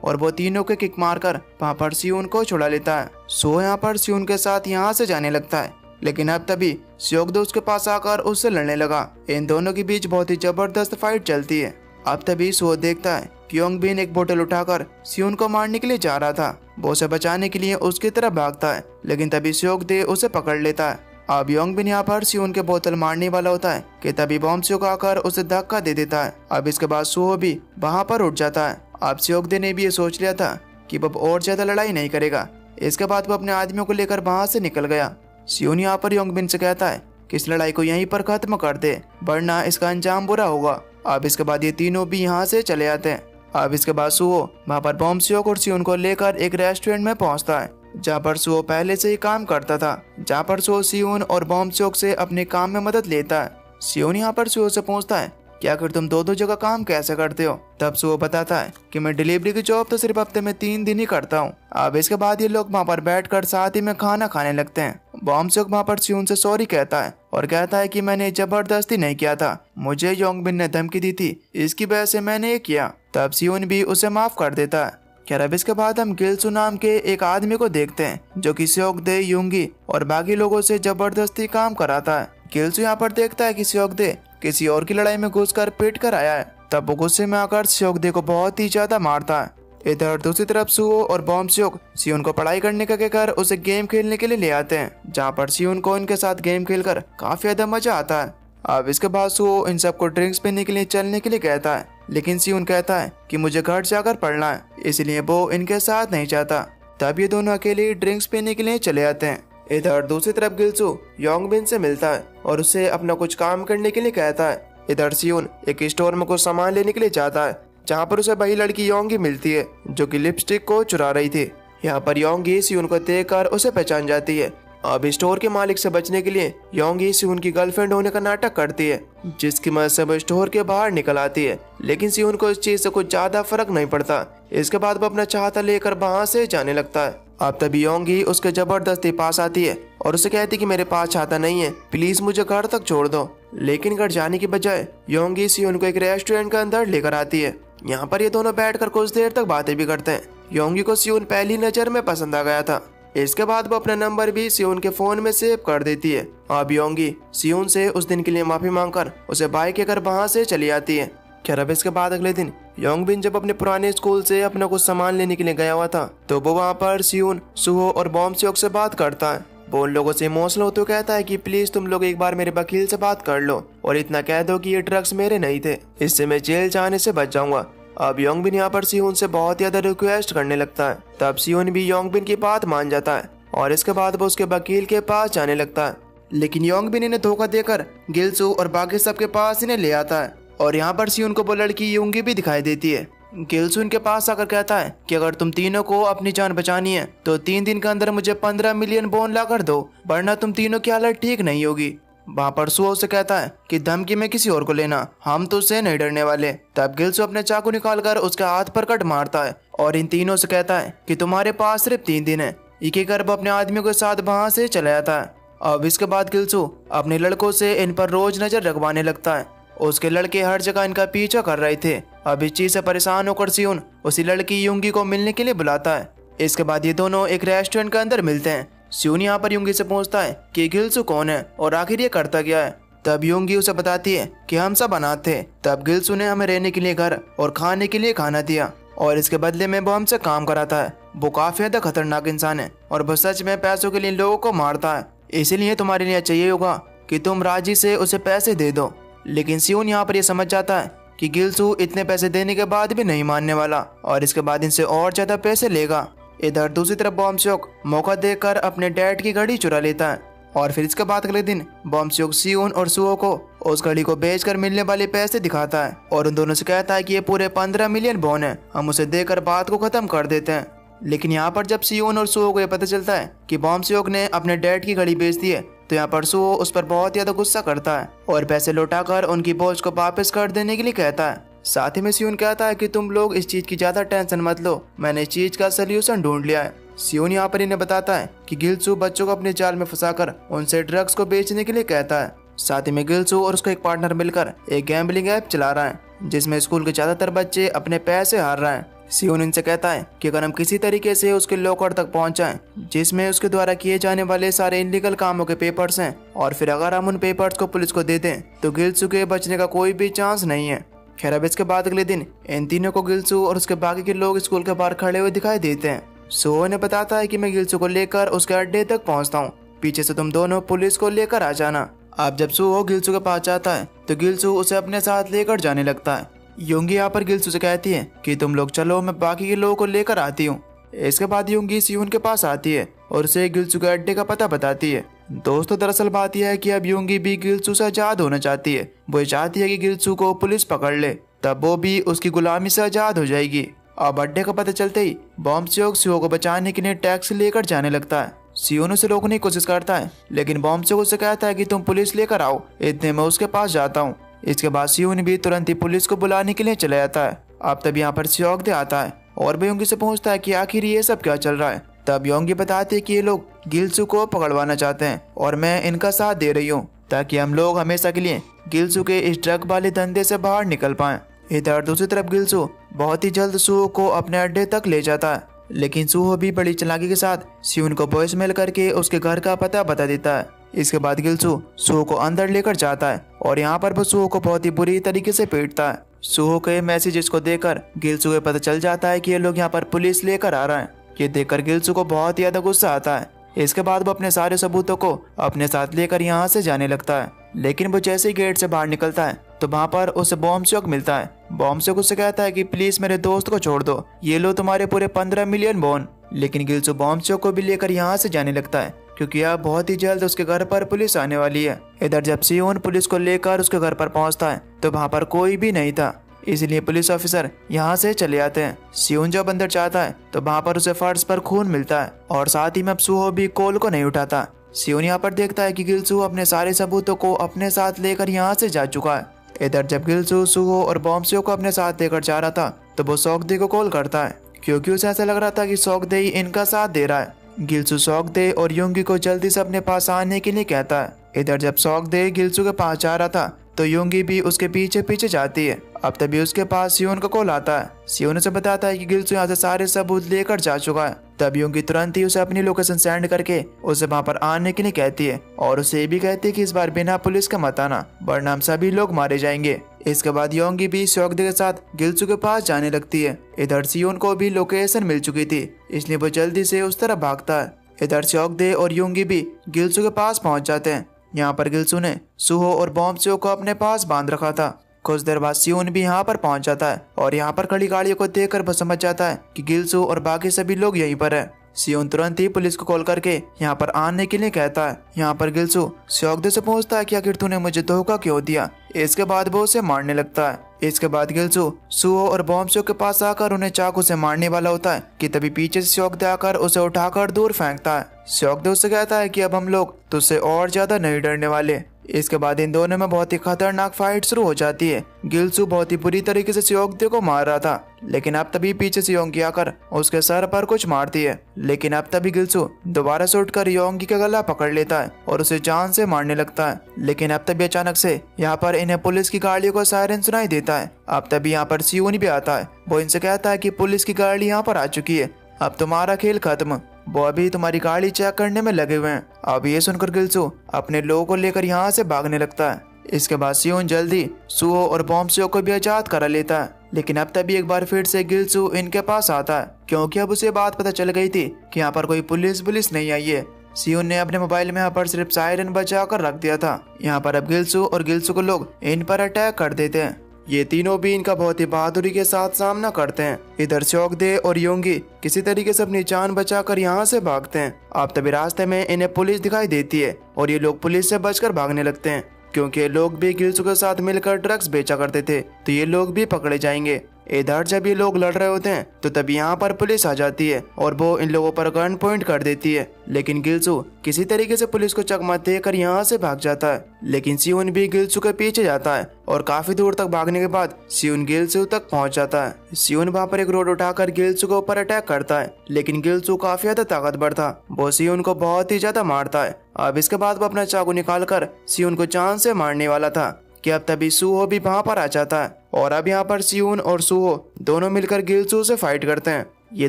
और वो तीनों के किक मारकर वहाँ पर सियोन को छुड़ा लेता है। सो यहाँ पर सियोन के साथ यहाँ से जाने लगता है, लेकिन अब तभी सियोगदे उसके पास आकर उससे लड़ने लगा। इन दोनों के बीच बहुत ही जबरदस्त फाइट चलती है। अब तभी सो देखता है कि योंगबिन एक बोतल उठाकर सियोन को मारने के लिए जा रहा था। वो उसे बचाने के लिए उसकी तरफ भागता है, लेकिन तभी सियोगदे उसे पकड़ लेता है। अब योंगबिन यहाँ पर सियोन के बोतल मारने वाला होता है कि तभी बॉम सियोग आकर उसे धक्का दे देता है। अब इसके बाद सुहो भी वहाँ पर उठ जाता है। अब सियोगदे ने भी ये सोच लिया था कि वो और ज्यादा लड़ाई नहीं करेगा। इसके बाद वो अपने आदमियों को लेकर वहाँ से निकल गया। सियोन यहाँ पर योंगबिन से कहता है कि इस लड़ाई को यहीं पर खत्म कर दे, वरना इसका अंजाम बुरा होगा। अब इसके बाद ये तीनों भी यहाँ से चले जाते हैं। अब इसके बाद सुहो वहाँ पर बॉम सियोग और सियोन को लेकर एक रेस्टोरेंट में पहुँचता है, जहाँ पर सुहो पहले से ही काम करता था। जहाँ पर सुहो सियोन और बॉम सियोग से अपने काम में मदद लेता है। सियोन यहाँ पर सुहो से पूछता है कि आखिर तुम दो जगह काम कैसे करते हो। तब सुहो बताता है कि मैं डिलीवरी की जॉब तो सिर्फ हफ्ते में 3 दिन ही करता हूँ। अब इसके बाद ये लोग वहाँ पर बैठकर साथ ही में खाना खाने लगते हैं। बॉम सियोग वहाँ पर सियोन से सॉरी कहता है और कहता है कि मैंने जबरदस्ती नहीं किया था, मुझे योंगबिन ने धमकी दी थी, इसकी वजह से मैंने ये किया। तब सियोन भी उसे माफ कर देता है। खैर अब इसके बाद हम गिल्सू नाम के एक आदमी को देखते हैं जो कि सियोगदे, युंगी और बाकी लोगों से जबरदस्ती काम कराता है। गिल्सू यहाँ पर देखता है कि सियोगदे किसी और की लड़ाई में घुसकर पीट कर आया है। तब वो गुस्से में आकर सियोगदे को बहुत ही ज्यादा मारता है। इधर दूसरी तरफ सुहो और बॉम सियोग सियोन को पढ़ाई करने का कहकर उसे गेम खेलने के लिए ले आते हैं, जहाँ पर सियोन को इनके साथ गेम खेलकर काफी ज्यादा मजा आता है। अब इसके बाद सुहो इन सबको ड्रिंक्स पीने के लिए चलने के लिए कहता है, लेकिन सियोन कहता है कि मुझे घर जाकर पढ़ना है, इसलिए वो इनके साथ नहीं चाहता। तब ये दोनों अकेले ड्रिंक्स पीने के लिए चले आते हैं। इधर दूसरी तरफ गिलसू योंगबिन से मिलता है और उससे अपना कुछ काम करने के लिए कहता है। इधर सियोन एक स्टोर में कुछ सामान लेने के लिए जाता है, जहाँ पर उसे वही लड़की योंगी मिलती है जो कि लिपस्टिक को चुरा रही थी। यहाँ पर योंगी सियोन को देखकर उसे पहचान जाती है। अब स्टोर के मालिक से बचने के लिए योंगी सियोन की गर्लफ्रेंड होने का नाटक करती है, जिसकी मदद से वो स्टोर के बाहर निकल आती है। लेकिन सियोन को इस चीज से कुछ ज्यादा फर्क नहीं पड़ता। इसके बाद वो अपना चाहता लेकर वहाँ से जाने लगता है। अब तभी योंगी उसके जबरदस्ती पास आती है और उसे कहती कि मेरे पास छाता नहीं है, प्लीज मुझे घर तक छोड़ दो। लेकिन घर जाने की बजाय योंगी सियोन को एक रेस्टोरेंट के अंदर लेकर आती है। यहाँ पर ये दोनों बैठकर कुछ देर तक बातें भी करते हैं। योंगी को सियोन पहली नजर में पसंद आ गया था। इसके बाद वो अपना नंबर भी सियोन के फोन में सेव कर देती है। अब योंगी सियोन से उस दिन के लिए माफी मांगकर उसे बाय के घर वहाँ से चली आती है। खैर अब इसके बाद अगले दिन योंगबिन जब अपने पुराने स्कूल से अपना कुछ सामान लेने के लिए गया हुआ था, तो वो वहाँ पर सियोन, सुहो और बॉम्सियोक से बात करता है। वो उन लोगों से इमोशनल होते हुए कहता है कि प्लीज तुम लोग एक बार मेरे वकील से बात कर लो और इतना कह दो कि ये ड्रग्स मेरे नहीं थे, इससे मैं जेल जाने से बच जाऊंगा। अब योंगबिन यहाँ पर सियोन से बहुत ज्यादा रिक्वेस्ट करने लगता है। तब सियोन भी योंगबिन की बात मान जाता है और इसके बाद वो उसके वकील के पास जाने लगता है। लेकिन योंगबिन इन्हें धोखा देकर गिलसू और बाकी सबके पास इन्हें ले आता है और यहाँ पर सियोन को वो लड़की योंगी भी दिखाई देती है। गिलसू इनके पास आकर कहता है कि अगर तुम तीनों को अपनी जान बचानी है तो 3 दिन के अंदर मुझे 15 मिलियन बोन ला कर दो, वरना तुम तीनों की हालत ठीक नहीं होगी। वहाँ पर सुहो से कहता है कि धमकी में किसी और को लेना, हम तो उससे नहीं डरने वाले। तब गिलसू अपने चाकू निकालकर उसके हाथ पर कट मारता है और इन तीनों से कहता है कि तुम्हारे पास सिर्फ 3 दिन है। एक कर वो अपने आदमियों के साथ वहाँ से चला जाता है। अब इसके बाद गिलसू अपने लड़कों से इन पर रोज नजर रखवाने लगता है। उसके लड़के हर जगह इनका पीछा कर रहे थे। अब इस चीज से परेशान होकर सियोन उसी लड़की युंगी को मिलने के लिए बुलाता है। इसके बाद ये दोनों एक रेस्टोरेंट के अंदर मिलते हैं। सियोन यहाँ पर युंगी से पूछता है कि गिलसू कौन है और आखिर ये करता क्या है। तब युंगी उसे बताती है कि हम सब अनाथ थे, तब गिलसू ने हमें रहने के लिए घर और खाने के लिए खाना दिया और इसके बदले में वो हमसे काम कराता है। वो काफी ज्यादा खतरनाक इंसान है और वो सच में पैसों के लिए लोगों को मारता है, इसीलिए तुम्हारे लिए चाहिए होगा कि तुम राजी से उसे पैसे दे दो। लेकिन सियोन यहाँ पर ये समझ जाता है कि गिलसू इतने पैसे देने के बाद भी नहीं मानने वाला और इसके बाद इनसे और ज्यादा पैसे लेगा। इधर दूसरी तरफ बॉम्सियोक मौका देकर अपने डैड की घड़ी चुरा लेता है और फिर इसके बाद अगले दिन बॉम्सियोक सियोन और सुहो को उस घड़ी को बेचकर मिलने वाले पैसे दिखाता है और उन दोनों से कहता है कि ये पूरे 15 मिलियन बोन है, हम उसे देकर बात को खत्म कर देते हैं। लेकिन यहाँ पर जब सियोन और सुहो को यह पता चलता है कि बॉम्सियोक ने अपने डैड की घड़ी बेच दी है, तो यहाँ पर सुहो उस पर बहुत ज्यादा गुस्सा करता है और पैसे लौटाकर उनकी बोझ को वापस कर देने के लिए कहता है। साथ ही में सियोन कहता है कि तुम लोग इस चीज की ज्यादा टेंशन मत लो, मैंने इस चीज का सोल्यूशन ढूंढ लिया है। सियोन यहाँ पर इन्हें बताता है कि गिलसू बच्चों को अपने जाल में फंसाकर उनसे ड्रग्स को बेचने के लिए कहता है। साथ ही में गिलसू और उसका एक पार्टनर मिलकर एक गैम्बलिंग ऐप चला रहा है, जिसमें स्कूल के ज्यादातर बच्चे अपने पैसे हार रहे हैं। सियोन इनसे कहता है कि अगर हम किसी तरीके से उसके लॉकर तक पहुंच जाएं, जिसमें उसके द्वारा किए जाने वाले सारे इलीगल कामों के पेपर्स हैं, और फिर अगर हम उन पेपर्स को पुलिस को दे दें तो गिलसू के बचने का कोई भी चांस नहीं है। खैर अब इसके बाद अगले दिन इन तीनों को गिलसू और उसके बाकी के लोग स्कूल के बाहर खड़े हुए दिखाई देते हैं। सुहो ने बताता है कि मैं गिलसू को लेकर उसके अड्डे तक पहुंचता हूँ, पीछे से तुम दोनों पुलिस को लेकर आ जाना। अब जब सुहो गिलसू के पास जाता है तो गिलसू उसे अपने साथ लेकर जाने लगता है। युंगी यहाँ पर गिलसू से कहती है कि तुम लोग चलो, मैं बाकी के लोगों को लेकर आती हूँ। इसके बाद युंगी सियोन के पास आती है और उसे गिलसू के अड्डे का पता बताती है। दोस्तों दरअसल बात यह है कि अब युंगी भी गिलसू से आजाद होना चाहती है। वो चाहती है कि गिलसू को पुलिस पकड़ ले, तब वो भी उसकी गुलामी से आजाद हो जाएगी। अब अड्डे का पता चलते ही बॉम्सियोक सियो को बचाने के लिए टैक्सी लेकर जाने लगता है। सियोन उसे रोकने की कोशिश करता है, लेकिन बॉम्सियोक उसे कहता है कि तुम पुलिस लेकर आओ, इतने में उसके पास जाता हूँ। इसके बाद सियोन भी तुरंत ही पुलिस को बुलाने के लिए चला जाता है। अब तब यहाँ पर सियोक दे आता है और वो योंगी से पूछता है कि आखिर ये सब क्या चल रहा है। तब योंगी बताती है कि ये लोग गिलसू को पकड़वाना चाहते हैं और मैं इनका साथ दे रही हूँ, ताकि हम लोग हमेशा के लिए गिलसू के इस ड्रग वाले धंधे से बाहर निकल पाएं। इधर दूसरी तरफ गिलसू बहुत ही जल्द सुहो को अपने अड्डे तक ले जाता है, लेकिन सुहो भी बड़ी चालाकी के साथ सियोन को वॉइसमेल करके उसके घर का पता बता देता है। इसके बाद गिलसू सुहो को अंदर लेकर जाता है और यहाँ पर वो सुहो को बहुत ही बुरी तरीके से पीटता है। सुहो के मैसेजेस को देखकर गिलसू को पता चल जाता है कि ये लोग यहाँ पर पुलिस लेकर आ रहे हैं। ये देखकर गिलसू को बहुत ज्यादा गुस्सा आता है। इसके बाद वो अपने सारे सबूतों को अपने साथ लेकर यहाँ से जाने लगता है, लेकिन वो जैसे ही गेट से बाहर निकलता है तो वहाँ पर उसे बॉम्सियोक मिलता है। बॉम्ब से उससे कहता है कि प्लीज मेरे दोस्त को छोड़ दो, ये लो तुम्हारे पूरे 15 मिलियन बोन। लेकिन गिल्सू बॉम्ब को भी लेकर यहाँ से जाने लगता है क्योंकि अब बहुत ही जल्द उसके घर पर पुलिस आने वाली है। इधर जब सियोन पुलिस को लेकर उसके घर पर पहुंचता है तो वहाँ पर कोई भी नहीं था, इसलिए पुलिस ऑफिसर यहाँ से चले जाते हैं। सियोन जब अंदर जाता है तो वहाँ पर उसे फर्श पर खून मिलता है और साथ ही में अब सूहो भी कॉल को नहीं उठाता। सियोन यहाँ पर देखता है कि गिल्सू अपने सारे सबूतों को अपने साथ लेकर यहाँ से जा चुका है। इधर जब गिल्सू सूहो और बॉम्ब को अपने साथ लेकर जा रहा था तो वो सौगदे को कॉल करता है क्योंकि उसे ऐसा लग रहा था कि सौगदे ही इनका साथ दे रहा है। गिल्सू सौगदे और योंगी को जल्दी से अपने पास आने के लिए कहता है। इधर जब सौगदे गिल्सू के पास जा रहा था तो योंगी भी उसके पीछे पीछे जाती है। अब तभी उसके पास सियोन का कॉल आता है। सियोन उसे बताता है कि गिल्सू यहाँ से सारे सबूत लेकर जा चुका है। तब योंगी तुरंत ही उसे अपनी लोकेशन सेंड करके उसे वहाँ पर आने के लिए कहती है और उसे ये भी कहती है कि इस बार बिना पुलिस का मत आना वरना हम सभी लोग मारे जाएंगे। इसके बाद योंगी भी सौगदे के साथ गिल्सू के पास जाने लगती है। इधर सियोन को भी लोकेशन मिल चुकी थी, इसलिए वो जल्दी से उस तरफ भागता है। इधर सौगदे और योंगी भी गिल्सू के पास पहुंच जाते हैं। यहाँ पर गिल्सू ने सूहो और बॉम्ब को अपने पास बांध रखा था। कुछ देर बाद सियोन भी यहाँ पर पहुंच जाता है और यहाँ पर खड़ी गाड़ियों को देखकर वो समझ जाता है कि गिल्सू और बाकी सभी लोग यहीं पर है। सियोन तुरंत ही पुलिस को कॉल करके यहाँ पर आने के लिए कहता है। यहाँ पर गिल्सू सौगदे से पूछता है कि आखिर तूने मुझे धोखा क्यों दिया। इसके बाद वो उसे मारने लगता है। इसके बाद गिल्सू सूहो और बॉम्ब के पास आकर उन्हें चाकू से मारने वाला होता है कि तभी पीछे से सौगदे आकर उसे उठाकर दूर फेंकता है। सौगदे उससे कहता है कि अब हम लोग तुझसे और ज्यादा नहीं डरने वाले। इसके बाद इन दोनों में बहुत ही खतरनाक फाइट शुरू हो जाती है। गिल्सू बहुत ही बुरी तरीके से सौगदे को मार रहा था, लेकिन अब तभी पीछे से योंगी आकर उसके सर पर कुछ मारती है। लेकिन अब तभी गिल्सू दोबारा से उठकर योंगी का गला पकड़ लेता है और उसे जान से मारने लगता है। लेकिन अब तभी अचानक से यहाँ पर इन्हें पुलिस की गाड़ियों का सायरन सुनाई देता है। अब तभी यहाँ पर सियोन भी आता है। वो इनसे कहता है कि पुलिस की गाड़ी यहाँ पर आ चुकी है, अब तुम्हारा खेल खत्म, वो अभी तुम्हारी गाड़ी चेक करने में लगे हुए हैं। अब ये सुनकर गिल्सू अपने लोगों को लेकर यहाँ से भागने लगता है। इसके बाद सियोन जल्दी सूहो और बॉम्ब को भी आजाद करा लेता है। लेकिन अब तभी एक बार फिर से गिल्सू इनके पास आता है क्योंकि अब उसे बात पता चल गई थी कि यहाँ पर कोई पुलिस नहीं आई है। सियोन ने अपने मोबाइल में यहाँ पर सिर्फ सायरन बचा कर रख दिया था। यहाँ पर अब गिल्सू और गिल्सू को लोग इन पर अटैक कर देते हैं। ये तीनों भी इनका बहुत ही बहादुरी के साथ सामना करते हैं। इधर सौगदे और योंगी किसी तरीके से अपनी जान बचाकर यहाँ से भागते हैं। अब तभी रास्ते में इन्हें पुलिस दिखाई देती है और ये लोग पुलिस से बचकर भागने लगते हैं क्योंकि ये लोग भी गिल्सू के साथ मिलकर ड्रग्स बेचा करते थे, तो ये लोग भी पकड़े जाएंगे। इधर जब ये लोग लड़ रहे होते हैं तो तभी यहाँ पर पुलिस आ जाती है और वो इन लोगों पर गन पॉइंट कर देती है। लेकिन गिल्सू किसी तरीके से पुलिस को चकमा देकर यहाँ से भाग जाता है। लेकिन सियोन भी गिल्सू के पीछे जाता है और काफी दूर तक भागने के बाद सियोन गिल्सू तक पहुंच जाता है। सियोन वहाँ पर एक रोड उठाकर गिल्सू के ऊपर अटैक करता है, लेकिन गिल्सू काफी ज्यादा ताकतवर था, वो सियोन को बहुत ही ज्यादा मारता है। अब इसके बाद वो अपना चाकू निकालकर सियोन को जान से मारने वाला था कि अब तभी सूहो भी वहाँ पर आ जाता है और अब यहाँ पर सियोन और सूहो दोनों मिलकर गिल्सू से फाइट करते हैं। ये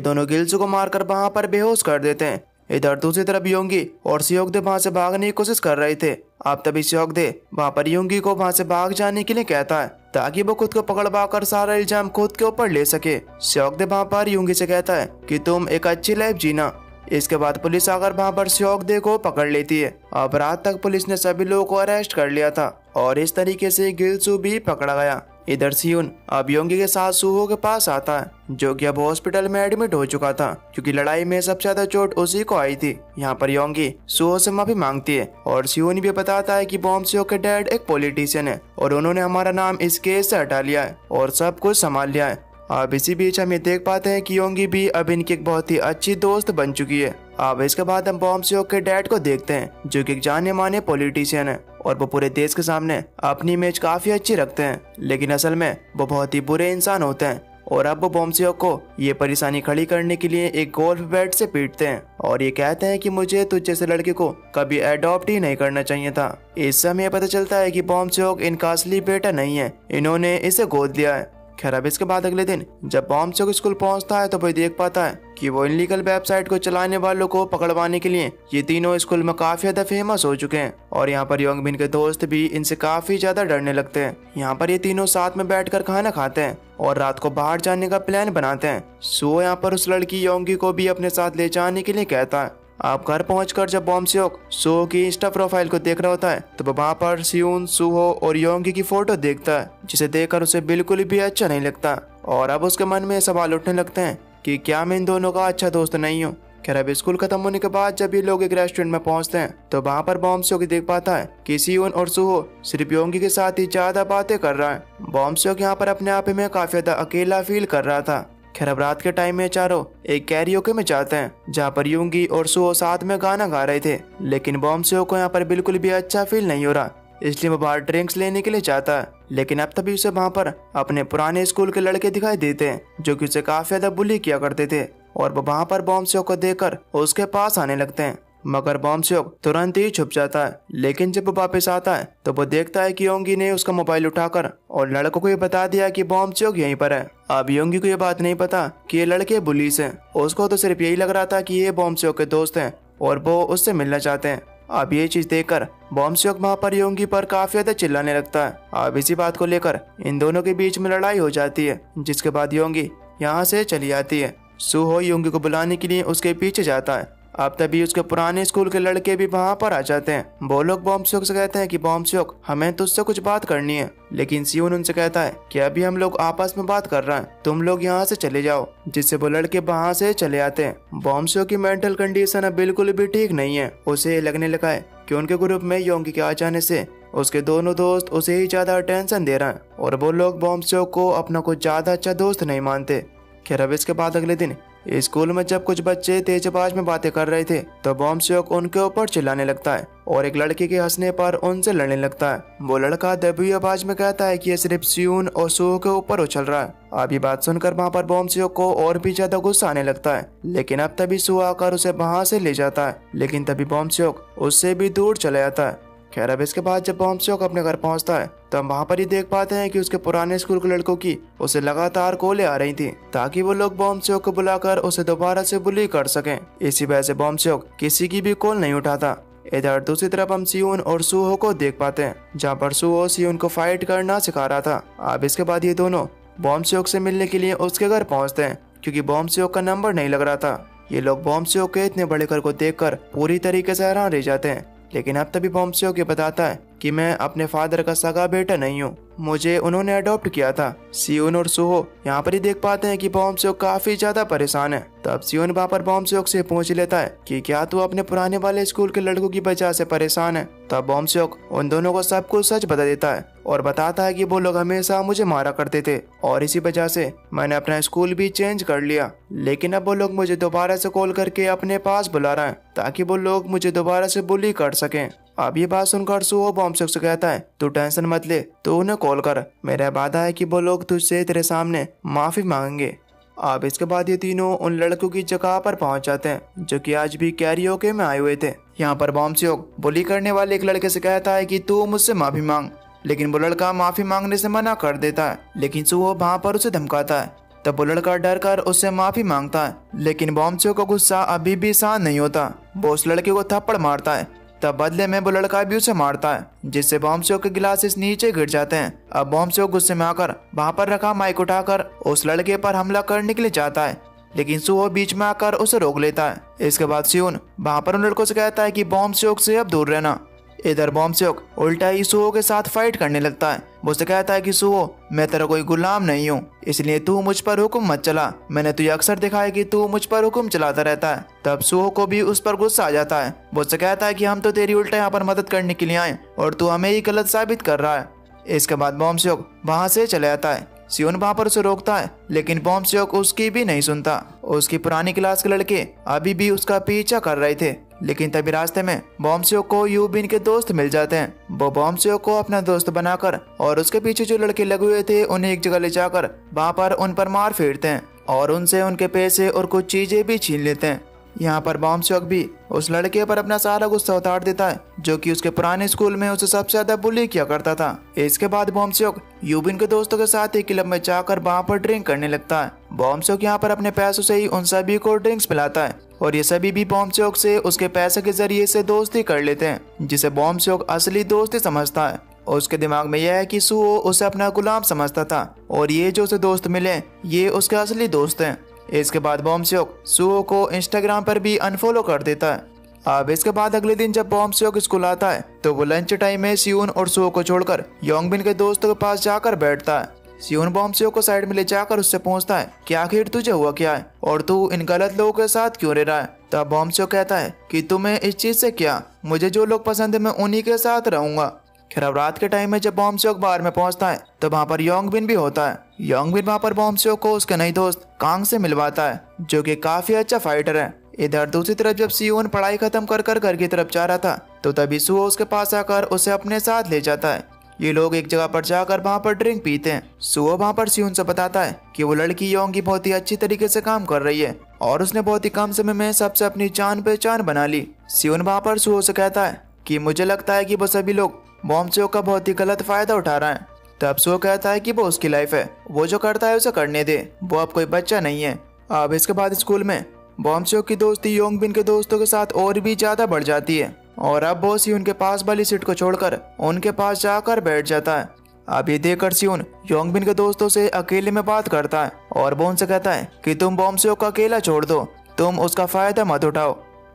दोनों गिल्सू को मारकर वहाँ पर बेहोश कर देते हैं। इधर दूसरी तरफ योंगी और सौगदे वहाँ से भागने की कोशिश कर रहे थे। अब तभी सौगदे वहाँ पर योंगी को वहाँ से भाग जाने के लिए कहता है ताकि वो खुद को पकड़वाकर सारा इल्जाम खुद के ऊपर ले सके। सौगदे वहाँ पर योंगी से कहता है कि तुम एक अच्छी लाइफ जीना। इसके बाद पुलिस आकर वहाँ पर सौगदे को पकड़ लेती है। अब रात तक पुलिस ने सभी लोगों को अरेस्ट कर लिया था और इस तरीके से गिल्सू भी पकड़ा गया। इधर सियोन अब योंगी के साथ सूहो के पास आता है जो कि अब हॉस्पिटल में एडमिट हो चुका था क्योंकि लड़ाई में सबसे ज्यादा चोट उसी को आई थी। यहाँ पर योंगी सूहो से माफी मांगती है और सियोन भी बताता है कि बॉम्ब के डैड एक पॉलिटिशियन है और उन्होंने हमारा नाम इस केस से हटा लिया है और सब कुछ संभाल लिया है। अब इसी बीच हम ये देख पाते हैं कि योंगी भी अब इनकी एक बहुत ही अच्छी दोस्त बन चुकी है। अब इसके बाद हम बॉम्ब के डैड को देखते हैं जो कि एक जाने माने पॉलिटिशियन है और वो पूरे देश के सामने अपनी इमेज काफी अच्छी रखते हैं, लेकिन असल में वो बहुत ही बुरे इंसान होते हैं। और अब वो बॉम्ब को ये परेशानी खड़ी करने के लिए एक गोल्फ बैट से पीटते हैं और ये कहते हैं कि मुझे तुझ जैसे लड़के को कभी अडॉप्ट ही नहीं करना चाहिए था। इस समय पता चलता है कि बॉम्ब इनका असली बेटा नहीं है, इन्होंने इसे गोद लिया है। खैर अब इसके बाद अगले दिन जब बॉम्ब स्कूल पहुंचता है तो वो देख पाता है कि वो इनलीगल वेबसाइट को चलाने वालों को पकड़वाने के लिए ये तीनों स्कूल में काफी ज्यादा फेमस हो चुके हैं और यहाँ पर योंगबिन के दोस्त भी इनसे काफी ज्यादा डरने लगते हैं। यहाँ पर ये तीनों साथ में बैठकर खाना खाते हैं और रात को बाहर जाने का प्लान बनाते हैं। सो यहाँ पर उस लड़की योंगी को भी अपने साथ ले जाने के लिए कहता है आप घर पहुंचकर जब बॉम सेओक सुहो की इंस्टा प्रोफाइल को देख रहा होता है तो वहाँ पर सियोन, सुहो और योंगी की फोटो देखता है, जिसे देखकर उसे बिल्कुल भी अच्छा नहीं लगता और अब उसके मन में सवाल उठने लगते हैं कि क्या मैं इन दोनों का अच्छा दोस्त नहीं हूँ। खैर अब स्कूल खत्म होने के बाद जब ये लोग एक रेस्टोरेंट में पहुंचते हैं तो वहाँ पर बॉम सेओक देख पाता है कि सियोन और सुहो सिर्फ योंगी के साथ ही ज्यादा बातें कर रहा है। बॉम सेओक यहाँ पर अपने आप में काफी ज्यादा अकेला फील कर रहा था। खैर अब रात के टाइम में चारों एक कैरियोके में जाते हैं जहाँ पर योंगी और सुहो साथ में गाना गा रहे थे, लेकिन बॉम सेओक को यहाँ पर बिल्कुल भी अच्छा फील नहीं हो रहा, इसलिए वो बाहर ड्रिंक्स लेने के लिए जाता है। लेकिन अब तभी उसे वहाँ पर अपने पुराने स्कूल के लड़के दिखाई देते हैं जो कि उसे काफी ज्यादा बुली किया करते थे और वो वहाँ पर बॉम सेओक को देखकर उसके पास आने लगते हैं, मगर बॉम सेओक तुरंत ही छुप जाता है। लेकिन जब वो वापस आता है तो वो देखता है कि योंगी ने उसका मोबाइल उठाकर और लड़कों को ये बता दिया कि बॉम सेओक यहीं पर है। अब योंगी को ये बात नहीं पता कि ये लड़के बुलीस हैं, उसको तो सिर्फ यही लग रहा था कि ये बॉम सेओक के दोस्त हैं और वो उससे मिलना चाहते हैं। अब ये चीज देखकर बॉम सेओक वहाँ पर योंगी पर काफी ज्यादा चिल्लाने लगता है। अब इसी बात को लेकर इन दोनों के बीच में लड़ाई हो जाती है, जिसके बाद योंगी यहाँ से चली आती है। सुहो योंगी को बुलाने के लिए उसके पीछे जाता है। अब तभी उसके पुराने स्कूल के लड़के भी वहाँ पर आ जाते हैं। वो लोग बॉम सेओक से कहते हैं कि बॉम सेओक हमें तुझसे कुछ बात करनी है, लेकिन सियोन उनसे कहता है कि अभी हम लोग आपस में बात कर रहे हैं, तुम लोग यहाँ से चले जाओ, जिससे वो लड़के वहाँ से चले आते हैं। बॉम सेओक की मेंटल कंडीशन अब बिल्कुल भी ठीक नहीं है। उसे लगने लगा है कि उनके ग्रुप में योंगी के आ जाने से उसके दोनों दोस्त उसे ही ज्यादा अटेंशन दे रहे हैं और वो लोग बॉम सेओक को अपना कुछ ज्यादा अच्छा दोस्त नहीं मानते। खैर अब इसके बाद अगले दिन स्कूल में जब कुछ बच्चे तेज आवाज में बातें कर रहे थे तो बॉम सेओक उनके ऊपर चिल्लाने लगता है और एक लड़के के हंसने पर उनसे लड़ने लगता है। वो लड़का दबी आवाज में कहता है कि ये सिर्फ सियोन और सुहो के ऊपर उछल रहा है। अब ये बात सुनकर वहाँ पर बॉम सेओक को और भी ज्यादा गुस्सा आने लगता है, लेकिन अब तभी सुहो आकर उसे वहाँ से ले जाता है, लेकिन तभी बॉम सेओक उससे भी दूर चला जाता है। खैर अब इसके बाद जब बॉम सेओक अपने घर पहुंचता है तो हम वहाँ पर ही देख पाते हैं कि उसके पुराने स्कूल के लड़कों की उसे लगातार कॉलें आ रही थी ताकि वो लोग बॉम सेओक को बुलाकर उसे दोबारा से बुली कर सकें। इसी वजह से बॉम सेओक किसी की भी कॉल नहीं उठाता। इधर दूसरी तरफ हम सियोन और सुहो को देख पाते हैं जहाँ पर सुहो सियोन को फाइट करना सिखा रहा था। अब इसके बाद ये दोनों बॉम सेओक से मिलने के लिए उसके घर पहुँचते हैं क्योंकि बॉम सेओक का नंबर नहीं लग रहा था। ये लोग बॉम सेओक के इतने बड़े घर को देखकर पूरी तरीके से हैरान रह जाते हैं, लेकिन अब तभी बॉम सेओक ये बताता है कि मैं अपने फादर का सगा बेटा नहीं हूँ, मुझे उन्होंने अडॉप्ट किया था। सियोन और सुहो यहाँ पर ही देख पाते हैं कि बॉम सेओक काफी ज्यादा परेशान है। तब सियोन वहाँ पर बॉम सेओक से पूछ लेता है कि क्या तू अपने पुराने वाले स्कूल के लड़कों की वजह से परेशान है। तब बॉम सेओक उन दोनों को सब कुछ सच बता देता है और बताता है कि वो लोग हमेशा मुझे मारा करते थे और इसी वजह से मैंने अपना स्कूल भी चेंज कर लिया, लेकिन अब वो लोग मुझे दोबारा से कॉल करके अपने पास बुला रहे हैं ताकि वो लोग मुझे दोबारा से बुली कर सकें। अब ये बात सुनकर सुहो बॉम सेओक से कहता है तू टेंशन मत ले, तू उन्हें कॉल कर, मेरा वादा है कि वो लोग तुझसे तेरे सामने माफी मांगेंगे। अब इसके बाद ये तीनों उन लड़कों की जगह पर पहुंच जाते हैं जो कि आज भी कैरियोके में आए हुए थे। यहाँ पर बॉम सेओक बुली करने वाले एक लड़के से कहता है कि तू मुझसे माफी मांग, लेकिन वो लड़का माफी मांगने से मना कर देता है, लेकिन सुहो वहाँ पर उसे धमकाता है। तब वो लड़का डर कर उससे माफी मांगता है, लेकिन बॉम सेओक का गुस्सा अभी भी शांत नहीं होता। वो उस लड़के को थप्पड़ मारता है, तब बदले में वो लड़का भी उसे मारता है, जिससे बॉम सेओक के गिलासेस नीचे गिर जाते हैं। अब बॉम सेओक गुस्से में आकर वहाँ पर रखा माइक उठाकर उस लड़के पर हमला करने के लिए जाता है, लेकिन सुहो बीच में आकर उसे रोक लेता है। इसके बाद सियोन वहाँ पर उन लड़कों से कहता है कि बॉम सेओक से अब दूर रहना। इधर बॉम सेओक उल्टा ही सुहो के साथ फाइट करने लगता है। वो उसे कहता है कि सुहो मैं तेरा कोई गुलाम नहीं हूँ, इसलिए तू मुझ पर हुक्म मत चला, मैंने तुझे अक्सर दिखा है कि तू मुझ पर हुक्म चलाता रहता है। तब सुहो को भी उस पर गुस्सा आ जाता है। वो उससे कहता है कि हम तो तेरी उल्टा यहाँ पर मदद करने के लिए आए और तू हमें ही गलत साबित कर रहा है। इसके बाद बॉम सेओक वहाँ से चला जाता है। सियोन वहाँ पर उसे रोकता है, लेकिन बॉम सेओक उसकी भी नहीं सुनता। उसकी पुरानी क्लास के लड़के अभी भी उसका पीछा कर रहे थे, लेकिन तभी रास्ते में बॉम सेओक को यूबिन के दोस्त मिल जाते हैं। वो बॉम सेओक को अपना दोस्त बनाकर और उसके पीछे जो लड़के लगे हुए थे उन्हें एक जगह ले जाकर वहाँ पर उन पर मार फेरते हैं और उनसे उनके पैसे और कुछ चीजें भी छीन लेते हैं। यहाँ पर बॉम सेओक भी उस लड़के पर अपना सारा गुस्सा उतार देता है जो कि उसके पुराने स्कूल में उसे सबसे ज्यादा बुली किया करता था। इसके बाद बॉम सेओक यूबिन के दोस्तों के साथ एक क्लब में जाकर वहाँ पर ड्रिंक करने लगता है। बॉम सेओक यहाँ पर अपने पैसों से ही उन सभी को ड्रिंक्स पिलाता है और ये सभी भी बॉम सेओक से उसके पैसे के जरिए से दोस्ती कर लेते हैं, जिसे बॉम सेओक असली दोस्ती समझता है। उसके दिमाग में यह है कि सुहो उसे अपना गुलाम समझता था और ये जो उसे दोस्त मिले ये उसके असली दोस्त हैं। इसके बाद बॉम्ब-स्योक सुहो को इंस्टाग्राम पर भी अनफॉलो कर देता है। अब इसके बाद अगले दिन जब बॉम्ब-स्योक स्कूल आता है तो वो लंच टाइम में सियोन और सुहो को छोड़कर योंगबिन के दोस्तों के पास जाकर बैठता है। सियोन बॉम्ब-स्योक को साइड में ले जाकर उससे पूछता है कि आखिर तुझे हुआ क्या है और तू इन गलत लोगों के साथ क्यों रह रहा है। तब बॉम्ब-स्योक कहता है कि तुम्हें इस चीज से क्या, मुझे जो लोग पसंद है मैं उन्हीं के साथ रहूंगा। खैर अब रात के टाइम में जब बॉम्ब-स्योक बार में पहुंचता है तो वहाँ पर योंगबिन भी होता है। योंगबिन वहाँ पर बॉम्ब-स्योक को उसके नए दोस्त कांग से मिलवाता है जो कि काफी अच्छा फाइटर है। इधर दूसरी तरफ जब सियोन पढ़ाई खत्म कर कर घर की तरफ जा रहा था तो तभी सुहो उसके पास आकर उसे अपने साथ ले जाता है। ये लोग एक जगह पर जाकर वहाँ पर ड्रिंक पीते हैं। सुहो वहाँ पर सियोन से बताता है कि वो लड़की योंगी बहुत ही अच्छी तरीके से काम कर रही है और उसने बहुत ही कम समय में सबसे अपनी जान पहचान बना ली। सियोन वहाँ पर सुहो से कहता है कि मुझे लगता है कि वो सभी लोग बॉम्ब-स्योक का बहुत ही गलत फायदा उठा रहे हैं। तब सुहो कहता है कि वो उसकी लाइफ है, वो जो करता है उसे करने दे, वो अब कोई बच्चा नहीं है। अब इसके बाद स्कूल में बॉम्ब-स्योक की दोस्ती योंगबिन के दोस्तों के साथ और भी ज्यादा बढ़ जाती है और अब वो सियोन के पास वाली सीट को छोड़कर उनके पास जाकर बैठ जाता है। अब ये देखकर सियोन योंगबिन के दोस्तों से अकेले में बात करता है और वो उनसे कहता है कि तुम बॉम्ब-स्योक को अकेला छोड़ दो, तुम उसका फायदा मत उठाओ।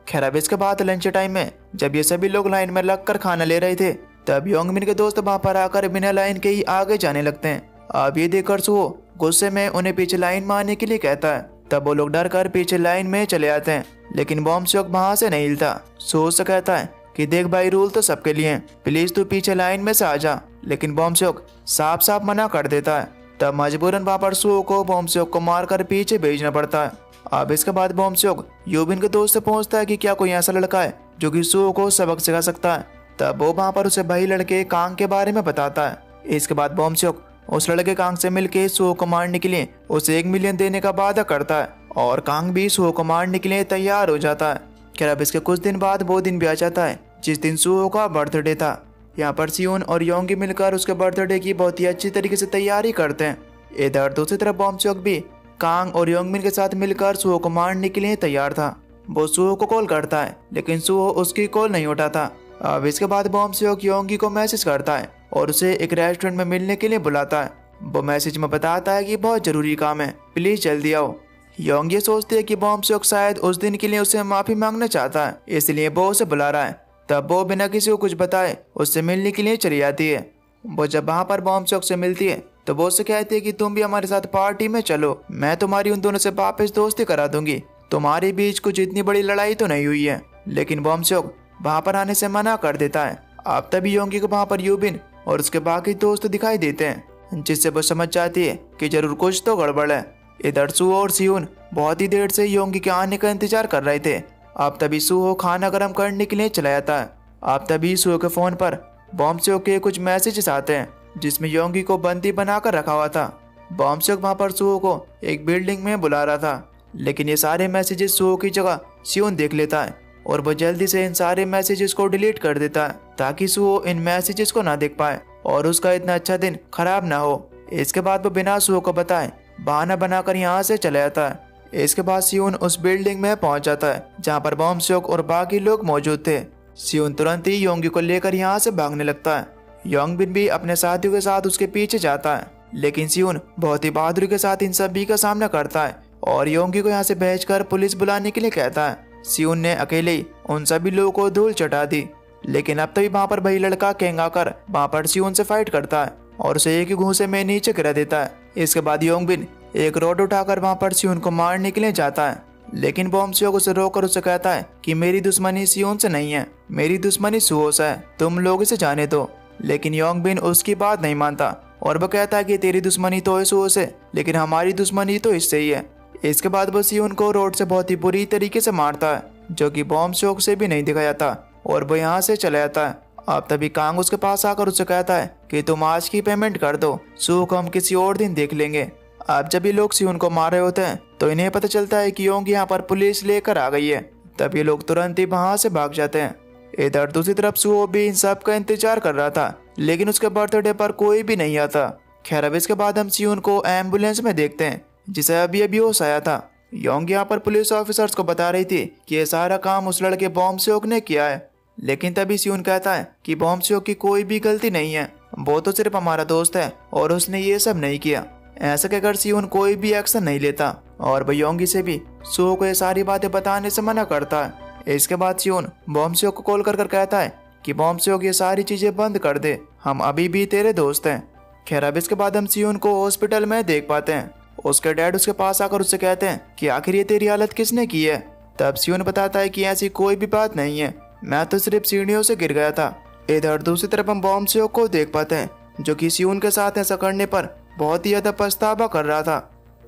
खैर अब इसके बाद लंच टाइम में जब ये सभी लोग लाइन में लगकर खाना ले रहे थे तब योंगबिन के दोस्त वहाँ पर आकर बिना लाइन के ही आगे जाने लगते हैं। अब ये देखकर सुहो गुस्से में उन्हें पीछे लाइन में आने के लिए कहता है। तब वो लोग डर कर पीछे लाइन में चले आते हैं लेकिन बॉम्ब-स्योक वहाँ से नहीं हिलता। सुहो से कहता है कि देख भाई, रूल तो सबके लिए, प्लीज तू पीछे लाइन में से आ जा, लेकिन बॉम्ब-स्योक साफ साफ मना कर देता है। तब मजबूरन वहाँ पर सुहो को बॉम्ब-स्योक को मारकर पीछे भेजना पड़ता है। अब इसके बाद बॉम्ब-स्योक योबिन के दोस्त से पूछता है कि क्या कोई ऐसा लड़का है जो कि सुहो को सबक सिखा सकता है। तब वो वहाँ पर उसे भाई लड़के कांग के बारे में बताता है। इसके बाद बॉम्ब-स्योक उस लड़के कांग से मिलके सुहो को मारने के लिए उसे 1 मिलियन देने का वादा करता है और कांग भी सुहो को मारने के लिए तैयार हो जाता है। खैर अब इसके कुछ दिन बाद वो दिन भी आ जाता है जिस दिन सुहो का बर्थडे था। यहाँ पर सियोन और योंगी मिलकर उसके बर्थडे की बहुत ही अच्छी तरीके से तैयारी करते हैं। इधर दूसरी तरफ बॉम्ब-स्योक भी कांग और योंगबिन के साथ मिलकर सुहो को मारने के लिए तैयार था। वो सुहो को कॉल करता है लेकिन सुहो उसकी कॉल नहीं उठाता। अब इसके बाद बॉम्ब-स्योक योंगी को मैसेज करता है और उसे एक रेस्टोरेंट में मिलने के लिए बुलाता है। वो मैसेज में बताता है कि बहुत जरूरी काम है, प्लीज जल्दी आओ। योंगी सोचती है कि बॉम्ब-स्योक शायद उस दिन के लिए उसे माफी मांगना चाहता है, इसलिए वो उसे बुला रहा है। तब वो बिना किसी को कुछ बताए उससे मिलने के लिए चली जाती है। वो जब वहाँ पर बॉम्ब-स्योक से मिलती है तो वो उससे कहती है कि तुम भी हमारे साथ पार्टी में चलो, मैं तुम्हारी उन दोनों से वापस दोस्ती करा दूंगी, तुम्हारे बीच कुछ इतनी बड़ी लड़ाई तो नहीं हुई है। लेकिन बॉम्ब-स्योक वहाँ पर आने से मना कर देता है। अब तभी योंगी को वहाँ पर यूबिन और उसके बाकी दोस्त दिखाई देते हैं जिससे वो समझ जाती है कि जरूर कुछ तो गड़बड़ है। इधर सुहो और सियोन बहुत ही देर से योंगी के आने का इंतजार कर रहे थे। अब तभी सुहो खाना गर्म करने के लिए चला जाता है। अब तभी सुहो के फोन पर बॉम्ब-स्योक के कुछ मैसेजेस आते हैं जिसमें योंगी को बंदी बनाकर रखा हुआ था। बॉम्ब-स्योक वहाँ पर सुहो को एक बिल्डिंग में बुला रहा था लेकिन ये सारे मैसेजेस सुहो की जगह सियोन देख लेता है और वो जल्दी से इन सारे मैसेजेस को डिलीट कर देता है ताकि सुहो इन मैसेजेस को ना देख पाए और उसका इतना अच्छा दिन खराब ना हो। इसके बाद वो बिना सुहो को बताए बहाना बनाकर यहाँ से चला जाता है। इसके बाद सियोन उस बिल्डिंग में पहुंच जाता है जहाँ पर बॉम्ब-स्योक और बाकी लोग मौजूद थे। सियोन तुरंत ही योंगी को लेकर यहाँ से भागने लगता है। योंगबिन भी अपने साथियों के साथ उसके पीछे जाता है लेकिन सियोन बहुत ही बहादुरी के साथ इन सभी का सामना करता है और योंगी को यहाँ से भेजकर पुलिस बुलाने के लिए कहता है। सियोन ने अकेले ही उन सभी लोगों को धूल चटा दी लेकिन अब तभी वहाँ पर वही लड़का कैंग आकर वहाँ पर सियोन से फाइट करता है और उसे एक ही घूंसे में नीचे गिरा देता है। इसके बाद योंगबिन एक रॉड उठाकर वहाँ पर सियोन को मारने के लिए जाता है लेकिन बॉम्ब-स्योक उसे रोककर उसे कहता है कि मेरी दुश्मनी सियोन से नहीं है, मेरी दुश्मनी सुहो से है, तुम लोग इसे जाने दो। लेकिन योंगबिन उसकी बात नहीं मानता और वो कहता है कि तेरी दुश्मनी तो है सुहो से लेकिन हमारी दुश्मनी तो इससे ही है। इसके बाद वो सियोन को रोड से बहुत ही बुरी तरीके से मारता है जो कि बॉम्ब-स्योक से भी नहीं दिखाया था और वो यहाँ से चला जाता है। अब तभी कांग उसके पास आकर उससे कहता है कि तुम आज की पेमेंट कर दो, सुहो को हम किसी और दिन देख लेंगे। अब जब ये लोग सियोन को मार रहे होते हैं तो इन्हें पता चलता है कि योंगी यहाँ पर पुलिस लेकर आ गई है। तब ये लोग तुरंत ही वहाँ से भाग जाते हैं। इधर दूसरी तरफ सुहो भी इन सब का इंतजार कर रहा था लेकिन उसके बर्थडे पर कोई भी नहीं आता। खैर अब इसके बाद हम सियोन को एम्बुलेंस में देखते हैं जिसे अभी अभी होश आया था। योंगी यहाँ पर पुलिस ऑफिसर्स को बता रही थी कि ये सारा काम उस लड़के बॉम्ब-स्योक ने किया है लेकिन तभी सियोन कहता है कि बॉम्ब-स्योक की कोई भी गलती नहीं है, वो तो सिर्फ हमारा दोस्त है और उसने ये सब नहीं किया। ऐसा कहकर सियोन कोई भी एक्शन नहीं लेता और वो योंगी से भी सुहो को ये सारी बातें बताने से मना करता है। इसके बाद सियोन बॉम्ब-सेओक को कॉल कर कहता है कि बॉम्ब-सेओक ये सारी चीजें बंद कर दे, हम अभी भी तेरे दोस्त हैं। खैर अब इसके बाद हम सियोन को हॉस्पिटल में देख पाते हैं। उसके डैड उसके पास आकर उससे कहते हैं कि आखिर ये तेरी हालत किसने की है। तब सियोन बताता है कि ऐसी कोई भी बात नहीं है, मैं तो सिर्फ सीढ़ियों से गिर गया था। इधर दूसरी तरफ हम बॉम्ब-सेओक को देख पाते हैं जो कि सियोन के साथ ऐसा करने पर बहुत ही ज्यादा पछतावा कर रहा था।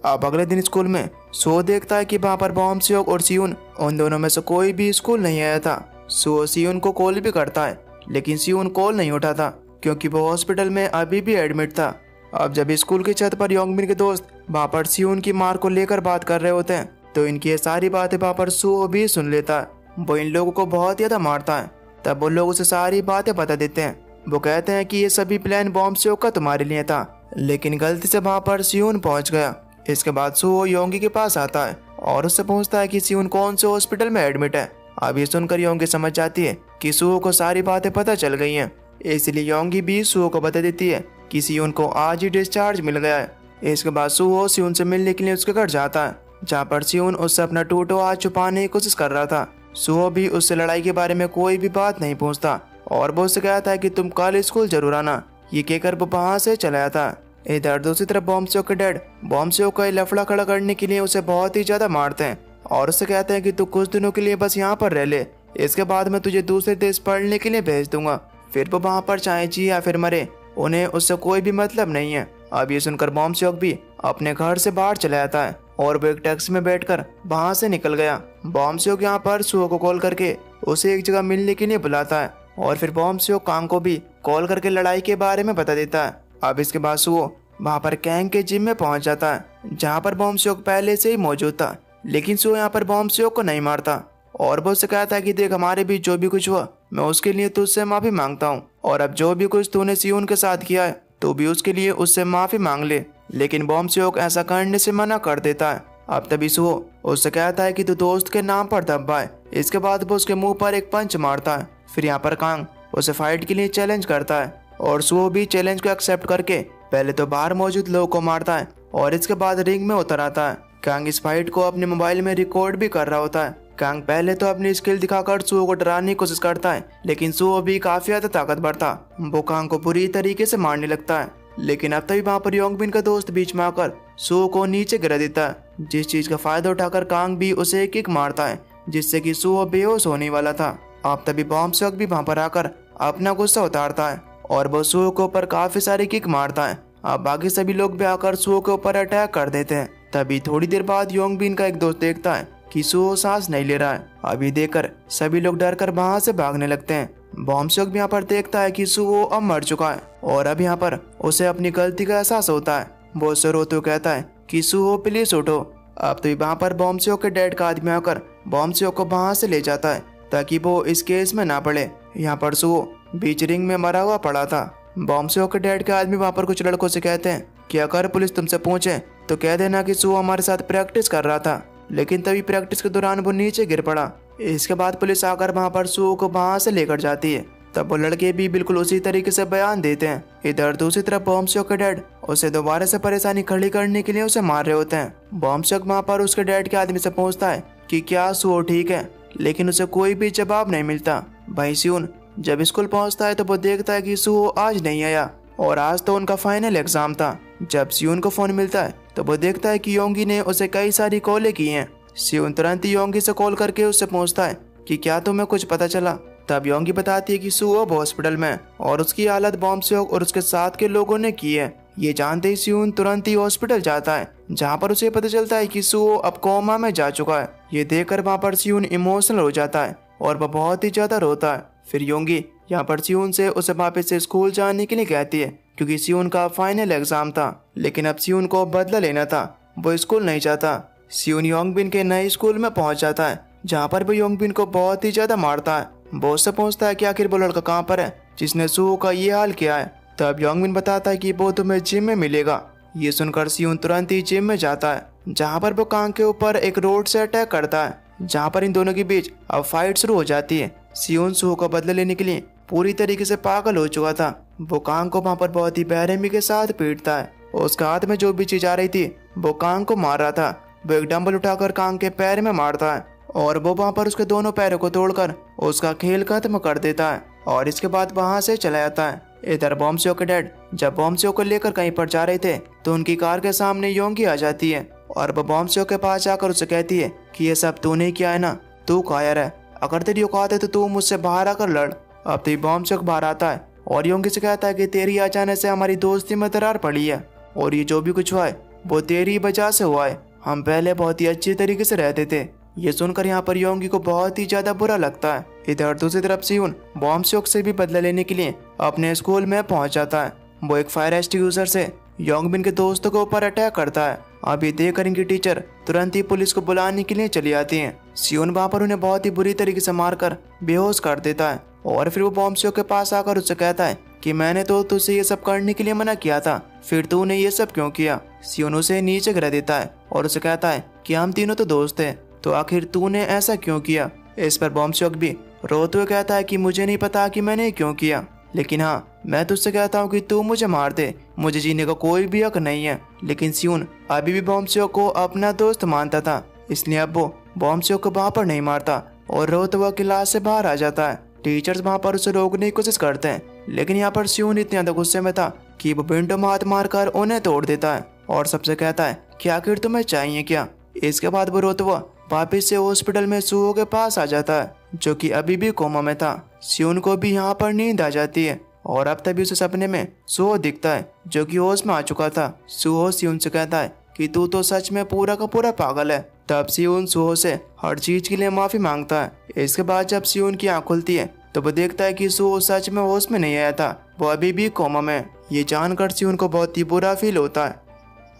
अब अगले दिन स्कूल में सो देखता है कि वहाँ पर बॉम्ब-सेओक और सियोन उन दोनों में से कोई भी स्कूल नहीं आया था। सो सियोन को कॉल भी करता है लेकिन सियोन कॉल नहीं उठाता क्योंकि वो हॉस्पिटल में अभी भी एडमिट था। अब जब स्कूल की छत पर योंगबिन के दोस्त वहाँ पर सियोन की मार को लेकर बात कर रहे होते हैं तो इनकी ये सारी बातें वहाँ पर सो भी सुन लेता है। वो इन लोगों को बहुत ज्यादा मारता है। तब वो लोग उसे सारी बातें बता देते हैं। वो कहते हैं कि ये सभी प्लान बॉम्ब-सेओक का तुम्हारे लिए था, लेकिन गलती से वहाँ पर सियोन पहुंच गया। इसके बाद सुहो योंगी के पास आता है और उससे पूछता है कि सियोन कौन से हॉस्पिटल में एडमिट है। अब ये सुनकर योंगी समझ जाती है कि सुहो को सारी बातें पता चल गई हैं, इसलिए योंगी भी सुहो को बता देती है कि सियोन को आज ही डिस्चार्ज मिल गया है। इसके बाद सुहो सियोन से मिलने के लिए उसके घर जाता है जहाँ पर सियोन उससे अपना टूटा हाथ छुपाने की कोशिश कर रहा था। सुहो भी उससे लड़ाई के बारे में कोई भी बात नहीं पूछता और वो उससे कहता है कि तुम कल स्कूल जरूर आना। ये कहकर वो वहाँ से चला जाता है। इधर दूसरी तरफ बॉम्ब-सेओक के डैड बॉम्ब-सेओक का लफड़ा खड़ा करने के लिए उसे बहुत ही ज्यादा मारते हैं और उससे कहते हैं कि तू कुछ दिनों के लिए बस यहाँ पर रह ले, इसके बाद मैं तुझे दूसरे देश पढ़ने के लिए भेज दूंगा। फिर वो वहाँ पर चाहे जी या फिर मरे, उन्हें उससे कोई भी मतलब नहीं है। अब ये सुनकर बॉम्ब-सेओक भी अपने घर से बाहर चला जाता है और वो एक टैक्सी में बैठकर वहाँ से निकल गया। बॉम्ब-सेओक यहाँ पर सुहो को कॉल करके उसे एक जगह मिलने के लिए बुलाता है और फिर बॉम्ब-सेओक कांग को भी कॉल करके लड़ाई के बारे में बता देता है। अब इसके बाद सुहो वहाँ पर कैंग के जिम में पहुंच जाता है जहाँ पर बॉम्ब-सेओक पहले से ही मौजूद था, लेकिन सुहो यहाँ पर बॉम्ब-सेओक को नहीं मारता और वो उससे कहता है कि देख हमारे बीच जो भी कुछ हुआ मैं उसके लिए तुझसे माफी मांगता हूँ और अब जो भी कुछ तूने सियोन के साथ किया है तो भी उसके लिए उससे माफी मांग ले। लेकिन बॉम्ब-सेओक ऐसा करने से मना कर देता है। अब तभी सुहो उससे कहता है कि तू दोस्त के नाम पर दबा है। इसके बाद वो उसके मुंह पर एक पंच मारता है। फिर यहाँ पर कांग उसे फाइट के लिए चैलेंज करता है और सुहो भी चैलेंज को एक्सेप्ट करके पहले तो बाहर मौजूद लोगों को मारता है और इसके बाद रिंग में उतर आता है। कांग इस फाइट को अपने मोबाइल में रिकॉर्ड भी कर रहा होता है। कांग पहले तो अपनी स्किल दिखाकर सुहो को डराने की कोशिश करता है, लेकिन सुहो भी काफी ज्यादा ताकतवर था। वो कांग को बुरी तरीके से मारने लगता है, लेकिन अब तभी वहाँ पर योंगबिन का दोस्त बीच में आकर सुहो को नीचे गिरा देता है, जिस चीज का फायदा उठाकर कांग भी उसे एक किक मारता है जिससे कि सुहो बेहोश होने वाला था। अब तभी बॉम्ब-सेओक भी वहाँ पर आकर अपना गुस्सा उतारता है और वो सुहो के ऊपर काफी सारी किक मारता है। अब बाकी सभी लोग भी आकर सुहो के ऊपर अटैक कर देते हैं। तभी थोड़ी देर बाद योंगबिन का एक दोस्त देखता है कि सुहो सांस नहीं ले रहा है। अभी देखकर सभी लोग डर कर वहाँ से भागने लगते हैं। बॉम्ब-सेओक भी यहाँ पर देखता है कि सुहो अब मर चुका है और अब यहाँ पर उसे अपनी गलती का एहसास होता है। वो उससे रोते हुए कहता है कि सुहो प्लीज उठो। अब तो वहाँ पर बॉम्ब-सेओक के डैड का आदमी आकर बॉम्ब-सेओक को वहाँ से ले जाता है ताकि वो इस केस में ना पड़े। यहाँ पर सुहो बीच रिंग में मरा हुआ पड़ा था। बॉम्ब-सेओक के डैड के आदमी वहाँ पर कुछ लड़कों से कहते हैं कि अगर पुलिस तुमसे पूछे तो कह देना कि सुहो हमारे साथ प्रैक्टिस कर रहा था, लेकिन तभी प्रैक्टिस के दौरान वो नीचे गिर पड़ा। इसके बाद पुलिस आकर वहाँ पर सुहो को वहाँ से लेकर जाती है। तब वो लड़के भी बिल्कुल उसी तरीके से बयान देते हैं। इधर दूसरी तरफ बॉम्ब-सेओक के डैड उसे दोबारा से परेशानी खड़ी करने के लिए उसे मार रहे होते हैं। बॉम्ब-सेओक वहाँ पर उसके डैड के आदमी से पूछता है कि क्या सुहो ठीक है, लेकिन उसे कोई भी जवाब नहीं मिलता। भाई सियोन जब स्कूल पहुँचता है तो वो देखता है कि सुहो आज नहीं आया और आज तो उनका फाइनल एग्जाम था। जब सियोन को फोन मिलता है तो वो देखता है कि योंगी ने उसे कई सारी कॉलें की हैं। सियोन तुरंत ही योंगी से कॉल करके उससे पूछता है कि क्या तुम्हें कुछ पता चला। तब योंगी बताती है कि सुहो अब हॉस्पिटल में और उसकी हालत बॉम्ब-सेओक और उसके साथ के लोगों ने की है। ये जानते ही सियोन तुरंत ही हॉस्पिटल जाता है जहाँ पर उसे पता चलता है कि सुहो अब कोमा में जा चुका है। ये देखकर वहाँ पर सियोन इमोशनल हो जाता है और वह बहुत ही ज्यादा रोता है। फिर योंगी यहाँ पर सियोन से उसे वापस से स्कूल जाने के लिए कहती है क्योंकि सियोन का फाइनल एग्जाम था, लेकिन अब सियोन को बदला लेना था। वो स्कूल नहीं जाता। सियोन योंगबिन के नए स्कूल में पहुंच जाता है जहाँ पर वो योंगबिन को बहुत ही ज्यादा मारता है। वो उससे पूछता है कि आखिर वो लड़का कहाँ पर है जिसने सुहो का ये हाल किया है। तब योंगबिन बताता है कि वो तुम्हें जिम में मिलेगा। ये सुनकर सियोन तुरंत ही जिम में जाता है जहाँ पर वो कांग के ऊपर एक रोड से अटैक करता है, जहाँ पर इन दोनों के बीच अब फाइट शुरू हो जाती है। सियोन सुहो का बदला लेने के लिए पूरी तरीके से पागल हो चुका था। वो कांग को वहाँ पर बहुत ही बेरहमी के साथ पीटता है। उसका हाथ में जो भी चीज आ रही थी वो कांग को मार रहा था, वो एक डंबल उठाकर कांग के पैर में मारता है और वो वहाँ पर उसके दोनों पैरों को तोड़कर उसका खेल खत्म कर देता है और इसके बाद वहाँ से चला जाता है। इधर बॉम्सियो के डैड जब बॉम्सियो को लेकर कहीं पर जा रहे थे तो उनकी कार के सामने योंगी आ जाती है और वो बॉम्सियो के पास जाकर उसे कहती है कि ये सब तूने किया है ना, तू कायर है, अगर तेरी औकात है तो तू मुझसे बाहर आकर लड़। अब तो बॉम्सियो बाहर आता है और योंगी से कहता है कि तेरी आ जाने से हमारी दोस्ती में दरार पड़ी है और ये जो भी कुछ हुआ है वो तेरी वजह से हुआ है, हम पहले बहुत ही अच्छी तरीके से रहते थे। ये सुनकर यहाँ पर योंगी को बहुत ही ज्यादा बुरा लगता है। इधर दूसरी तरफ सियोन बॉम्सियो से भी बदला लेने के लिए अपने स्कूल में पहुंच जाता है। वो एक फायर एक्सटिंग्विशर से योंगबिन के दोस्तों के ऊपर अटैक करता है। अब ये देखकर इनकी टीचर तुरंत ही पुलिस को बुलाने के लिए चली आती है। सियोन वहाँ पर उन्हें बहुत ही बुरी तरीके से मारकर बेहोश कर देता है और फिर वो बॉम्सियो के पास आकर उससे कहता है कि मैंने तो तुझसे ये सब करने के लिए मना किया था, फिर तूने ये सब क्यों किया। सियोन उसे नीचे गिरा देता है और उसे कहता है कि हम तीनों तो दोस्त हैं, तो आखिर तूने ऐसा क्यों किया। इस पर बॉम्सियो भी रोते हुए कहता है कि मुझे नहीं पता कि मैंने क्यों किया, लेकिन हाँ मैं तुझसे कहता हूँ कि तू मुझे मार दे, मुझे जीने का कोई भी हक नहीं है। लेकिन सियोन अभी भी बॉम्सियो को अपना दोस्त मानता था, इसलिए अब वो बॉम्सियो को वहाँ पर नहीं मारता और रोते हुए क्लास से बाहर आ जाता है। टीचर्स वहाँ पर उसे रोकने की कोशिश करते हैं, लेकिन यहाँ पर सियोन इतने ज्यादा गुस्से में था कि वो विंडो में हाथ मारकर उन्हें तोड़ देता है और सबसे कहता है कि आखिर तुम्हें चाहिए क्या। इसके बाद वो रोते हुए वापिस से हॉस्पिटल में सुहो के पास आ जाता है, जो कि अभी भी कोमा में था। सियोन को भी यहाँ पर नींद आ जाती है और अब तभी उसे सपने में सुहो दिखता है, जो कि होश में आ चुका था। सुहो सियोन से कहता है कि तू तो सच में पूरा का पूरा पागल है। तब सियोन सुहो से हर चीज के लिए माफी मांगता है। इसके बाद जब सियोन की आँख खुलती है तो वो देखता है कि सुहो सच में होश में नहीं आया था, वो अभी भी कोमा में। ये जानकर सियोन को बहुत ही बुरा फील होता है।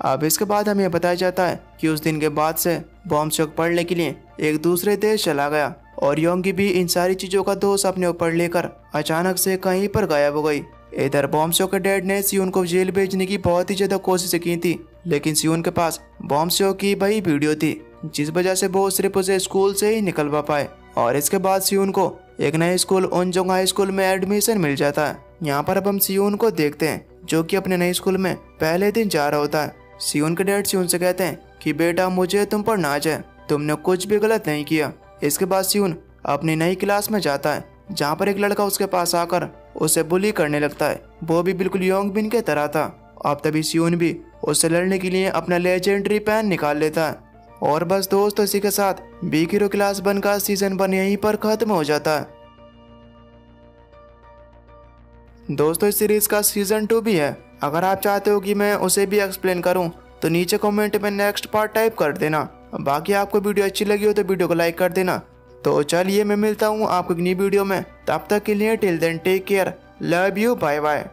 अब इसके बाद हमें बताया जाता है कि उस दिन के बाद से बॉम्सियो पढ़ने के लिए एक दूसरे देश चला गया और योंगी भी इन सारी चीजों का दोष अपने ऊपर लेकर अचानक से कहीं पर गायब हो गई। इधर बॉम्सियो के डैड ने सियोन को जेल भेजने की बहुत ही ज्यादा कोशिशें की थी, लेकिन सियोन के पास बॉम्सियो की वही वीडियो थी, जिस वजह से वो सिर्फ उसे स्कूल से ही निकलवा पाए। और इसके बाद सियोन को एक नए स्कूल ओनजोंग हाई स्कूल में एडमिशन मिल जाता है। यहाँ पर अब हम सियोन को देखते हैं, जो कि अपने नए स्कूल में पहले दिन जा रहा होता है। सियोन के डैड सियोन से कहते हैं कि बेटा मुझे तुम पर नाज है, तुमने कुछ भी गलत नहीं किया। इसके बाद सियोन अपनी नई क्लास में जाता है, जहाँ पर एक लड़का उसके पास आकर उसे बुली करने लगता है। वो भी बिल्कुल योंगबिन के तरह था। अब तभी सियोन भी उससे लड़ने के लिए अपना लेजेंडरी पेन निकाल लेता है। और बस दोस्तों, इसी के साथ बिग हीरो क्लास 1 का सीजन 1 यहीं पर खत्म हो जाता है। दोस्तों, इस सीरीज का सीजन 2 भी है। अगर आप चाहते हो कि मैं उसे भी एक्सप्लेन करूं तो नीचे कमेंट में नेक्स्ट पार्ट टाइप कर देना। बाकी आपको वीडियो अच्छी लगी हो तो वीडियो को लाइक कर देना। तो चलिए मैं मिलता हूं आपको एक नई वीडियो में, तब तक के लिए till then take care, love you, bye bye.